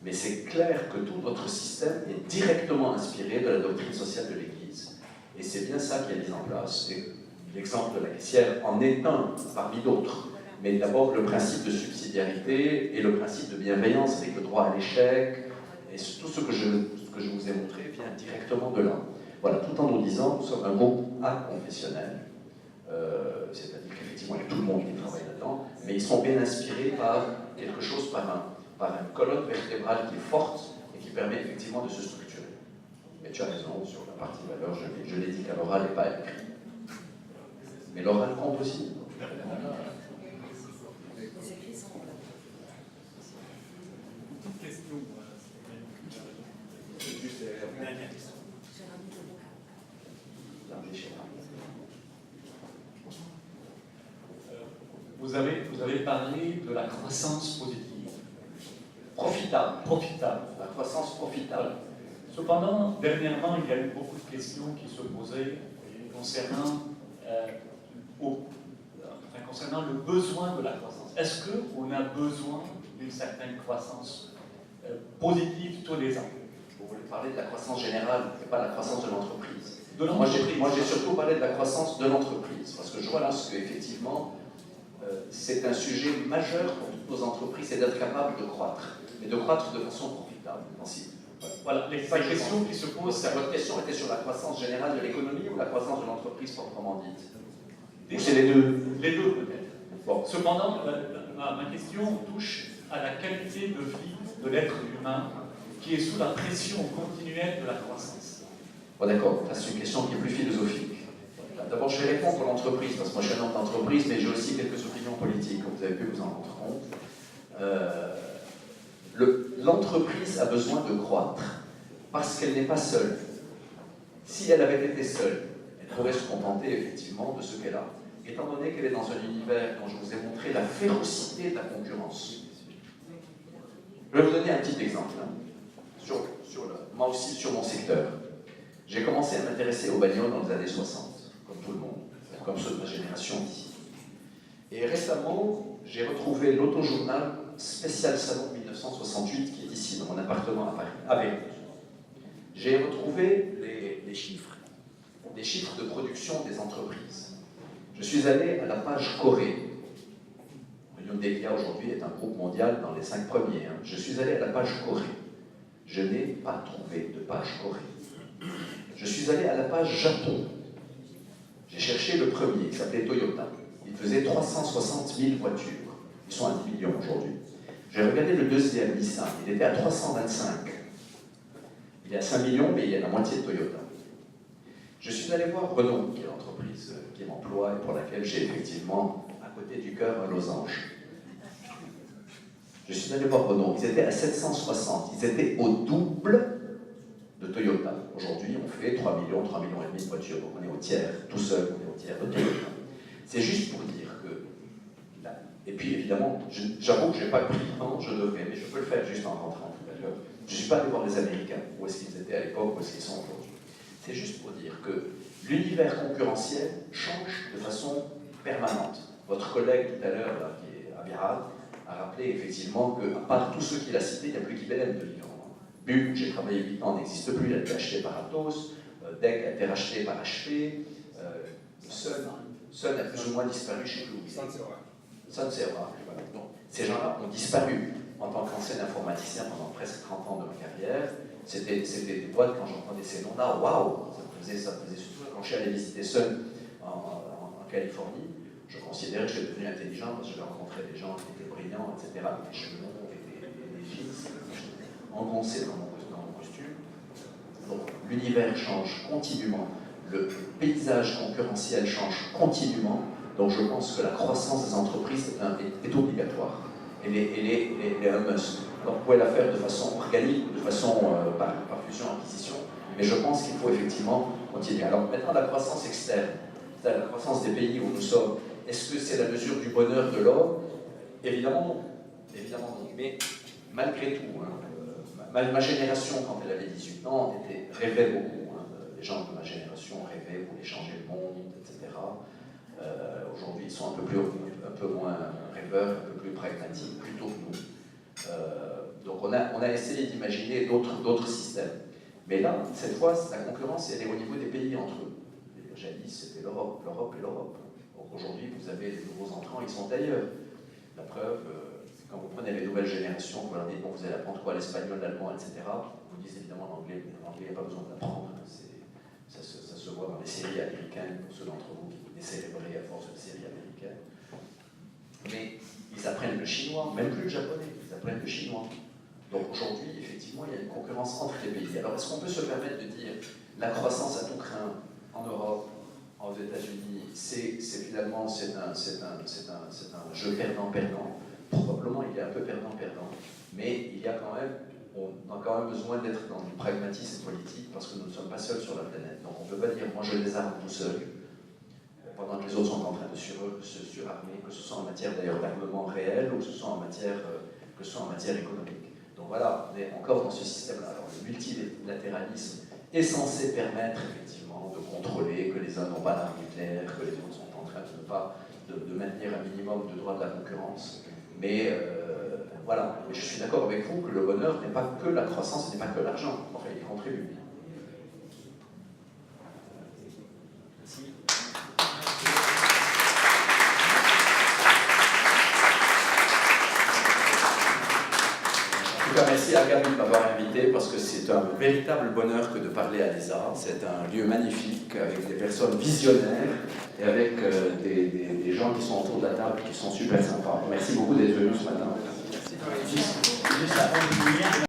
Mais c'est clair que tout notre système est directement inspiré de la doctrine sociale de l'Église. Et c'est bien ça qui est mis en place. Et l'exemple de la caissière en est un parmi d'autres. Mais d'abord, le principe de subsidiarité et le principe de bienveillance avec le droit à l'échec. Et tout ce que je vous ai montré vient directement de là. Voilà, tout en nous disant, nous sommes un groupe aconfessionnel. C'est-à-dire qu'effectivement, il y a tout le monde qui travaille là-dedans. Mais ils sont bien inspirés par quelque chose, par une colonne vertébrale qui est forte et qui permet effectivement de se structurer. Mais tu as raison, sur la partie valeur, je l'ai dit qu'à l'oral et pas à l'écrit. Mais l'oral compte aussi. Vous avez parlé de la croissance positive. Profitable. Profitable. La croissance profitable. Cependant, dernièrement, il y a eu beaucoup de questions qui se posaient concernant le besoin de la croissance. Est-ce qu'on a besoin d'une certaine croissance positive tous les ans? Vous voulez parler de la croissance générale et pas de la croissance de l'entreprise. Moi, j'ai surtout parlé de la croissance de l'entreprise, parce que je pense qu'effectivement, c'est un sujet majeur pour toutes nos entreprises, c'est d'être capable de croître, mais de croître de façon profitable. Voilà, les questions qui se posent. Votre question était sur la croissance générale de l'économie ou la croissance de l'entreprise proprement dite? Ou c'est les deux? Les deux peut-être. Bon. Cependant, ma question touche à la qualité de vie de l'être humain qui est sous la pression continuelle de la croissance. Bon, d'accord, c'est une question qui est plus philosophique. D'abord, je vais répondre pour l'entreprise, parce que moi je suis un homme d'entreprise, mais j'ai aussi quelques opinions politiques, comme vous avez pu vous en rendre compte. L'entreprise a besoin de croître parce qu'elle n'est pas seule. Si elle avait été seule, elle pourrait se contenter effectivement de ce qu'elle a. Étant donné qu'elle est dans un univers dont je vous ai montré la férocité de la concurrence. Je vais vous donner un petit exemple. Moi aussi, sur mon secteur. J'ai commencé à m'intéresser aux bagnoles dans les années 60, comme tout le monde, comme ceux de ma génération ici. Et récemment, j'ai retrouvé l'autojournal spécial Salon 1968 qui est ici, dans mon appartement à Paris, à Beyrouth. J'ai retrouvé les chiffres de production des entreprises. Je suis allé à la page Corée. Union Delia aujourd'hui est un groupe mondial dans les 5 premiers. Je suis allé à la page Corée. Je n'ai pas trouvé de page Corée. Je suis allé à la page Japon. J'ai cherché le premier, qui s'appelait Toyota. Il faisait 360 000 voitures. Ils sont à 10 millions aujourd'hui. J'ai regardé le deuxième, Nissan. Il était à 325. Il est à 5 millions, mais il y a la moitié de Toyota. Je suis allé voir Renault, qui est l'entreprise qui m'emploie et pour laquelle j'ai effectivement, à côté du cœur, un losange. Je suis allé voir Renault. Ils étaient à 760. Ils étaient au double de Toyota. Aujourd'hui, on fait 3 millions et demi de voitures. Donc on est au tiers, tout seul, on est au tiers de Toyota. C'est juste pour dire que... Là, et puis évidemment, j'avoue que je n'ai pas pris le temps, je devrais, mais je peux le faire juste en rentrant tout à l'heure. Je ne suis pas allé voir les Américains, où est-ce qu'ils étaient à l'époque, où est-ce qu'ils sont aujourd'hui. C'est juste pour dire que l'univers concurrentiel change de façon permanente. Votre collègue tout à l'heure, qui est à Birad, a rappelé effectivement qu'à part tous ceux qu'il a cités, il n'y a plus qu'IBM de livre. Bull, j'ai travaillé 8 ans, n'existe plus, il a été acheté par Atos, DEC a été racheté par HP, Sun a plus ou moins disparu chez Blue. Sun Serra. Donc, ces gens-là ont disparu. En tant qu'ancien informaticien pendant presque 30 ans de ma carrière, c'était des boîtes, quand j'entendais ces noms-là, waouh, ça me faisait surtout quand je suis allé visiter Sun en Californie, je considérais que j'étais devenu intelligent parce que j'avais rencontré des gens qui étaient brillants, etc., avec des cheveux longs, avec des jeans, engoncés dans mon costume. Donc l'univers change continuellement, le paysage concurrentiel change continuellement, donc je pense que la croissance des entreprises est obligatoire. Elle est un must. Alors vous pouvez la faire de façon organique, de façon par fusion-acquisition, mais je pense qu'il faut effectivement continuer. Alors maintenant la croissance externe, c'est-à-dire la croissance des pays où nous sommes, est-ce que c'est la mesure du bonheur de l'homme? Évidemment, évidemment non. Mais malgré tout, hein, ma génération, quand elle avait 18 ans, rêvait beaucoup. Hein. Les gens de ma génération rêvaient, voulaient changer le monde, etc. Aujourd'hui, ils sont un peu moins rêveurs, un peu plus pragmatiques, plutôt que nous. Donc on a essayé d'imaginer d'autres systèmes. Mais là, cette fois, la concurrence, elle est au niveau des pays entre eux. Jadis, c'était l'Europe et l'Europe. Donc aujourd'hui, vous avez des nouveaux entrants, ils sont ailleurs. La preuve, quand vous prenez les nouvelles générations, vous leur dites, bon, vous allez apprendre quoi, l'espagnol, l'allemand, etc. Vous dites évidemment l'anglais, mais l'anglais, il n'y a pas besoin d'apprendre. Ça se voit dans les séries américaines, pour ceux d'entre vous qui décélébrez à force de séries américaines. Mais ils apprennent le chinois, même plus le japonais, ils apprennent le chinois. Donc aujourd'hui, effectivement, il y a une concurrence entre les pays. Alors est-ce qu'on peut se permettre de dire la croissance à tout crin en Europe, aux États-Unis, c'est finalement un jeu perdant-perdant. Probablement il est un peu perdant-perdant, mais il y a on a quand même besoin d'être dans du pragmatisme politique parce que nous ne sommes pas seuls sur la planète. Donc on ne peut pas dire moi je les arme tout seul, pendant que les autres sont en train de se surarmer, que ce soit en matière d'ailleurs d'armement réel ou que ce soit en matière économique. Donc voilà, on est encore dans ce système-là. Alors le multilatéralisme est censé permettre effectivement de contrôler que les uns n'ont pas d'armes nucléaires, que les autres sont en train de maintenir un minimum de droit de la concurrence. Mais voilà, mais je suis d'accord avec vous que le bonheur n'est pas que la croissance, n'est pas que l'argent. Enfin, il y contribue. Merci. En tout cas, merci à Gabi de m'avoir invité parce que c'est un véritable bonheur que de parler à l'ESA. C'est un lieu magnifique avec des personnes visionnaires et avec des gens qui sont autour de la table qui sont super sympas. Merci beaucoup d'être venus ce matin.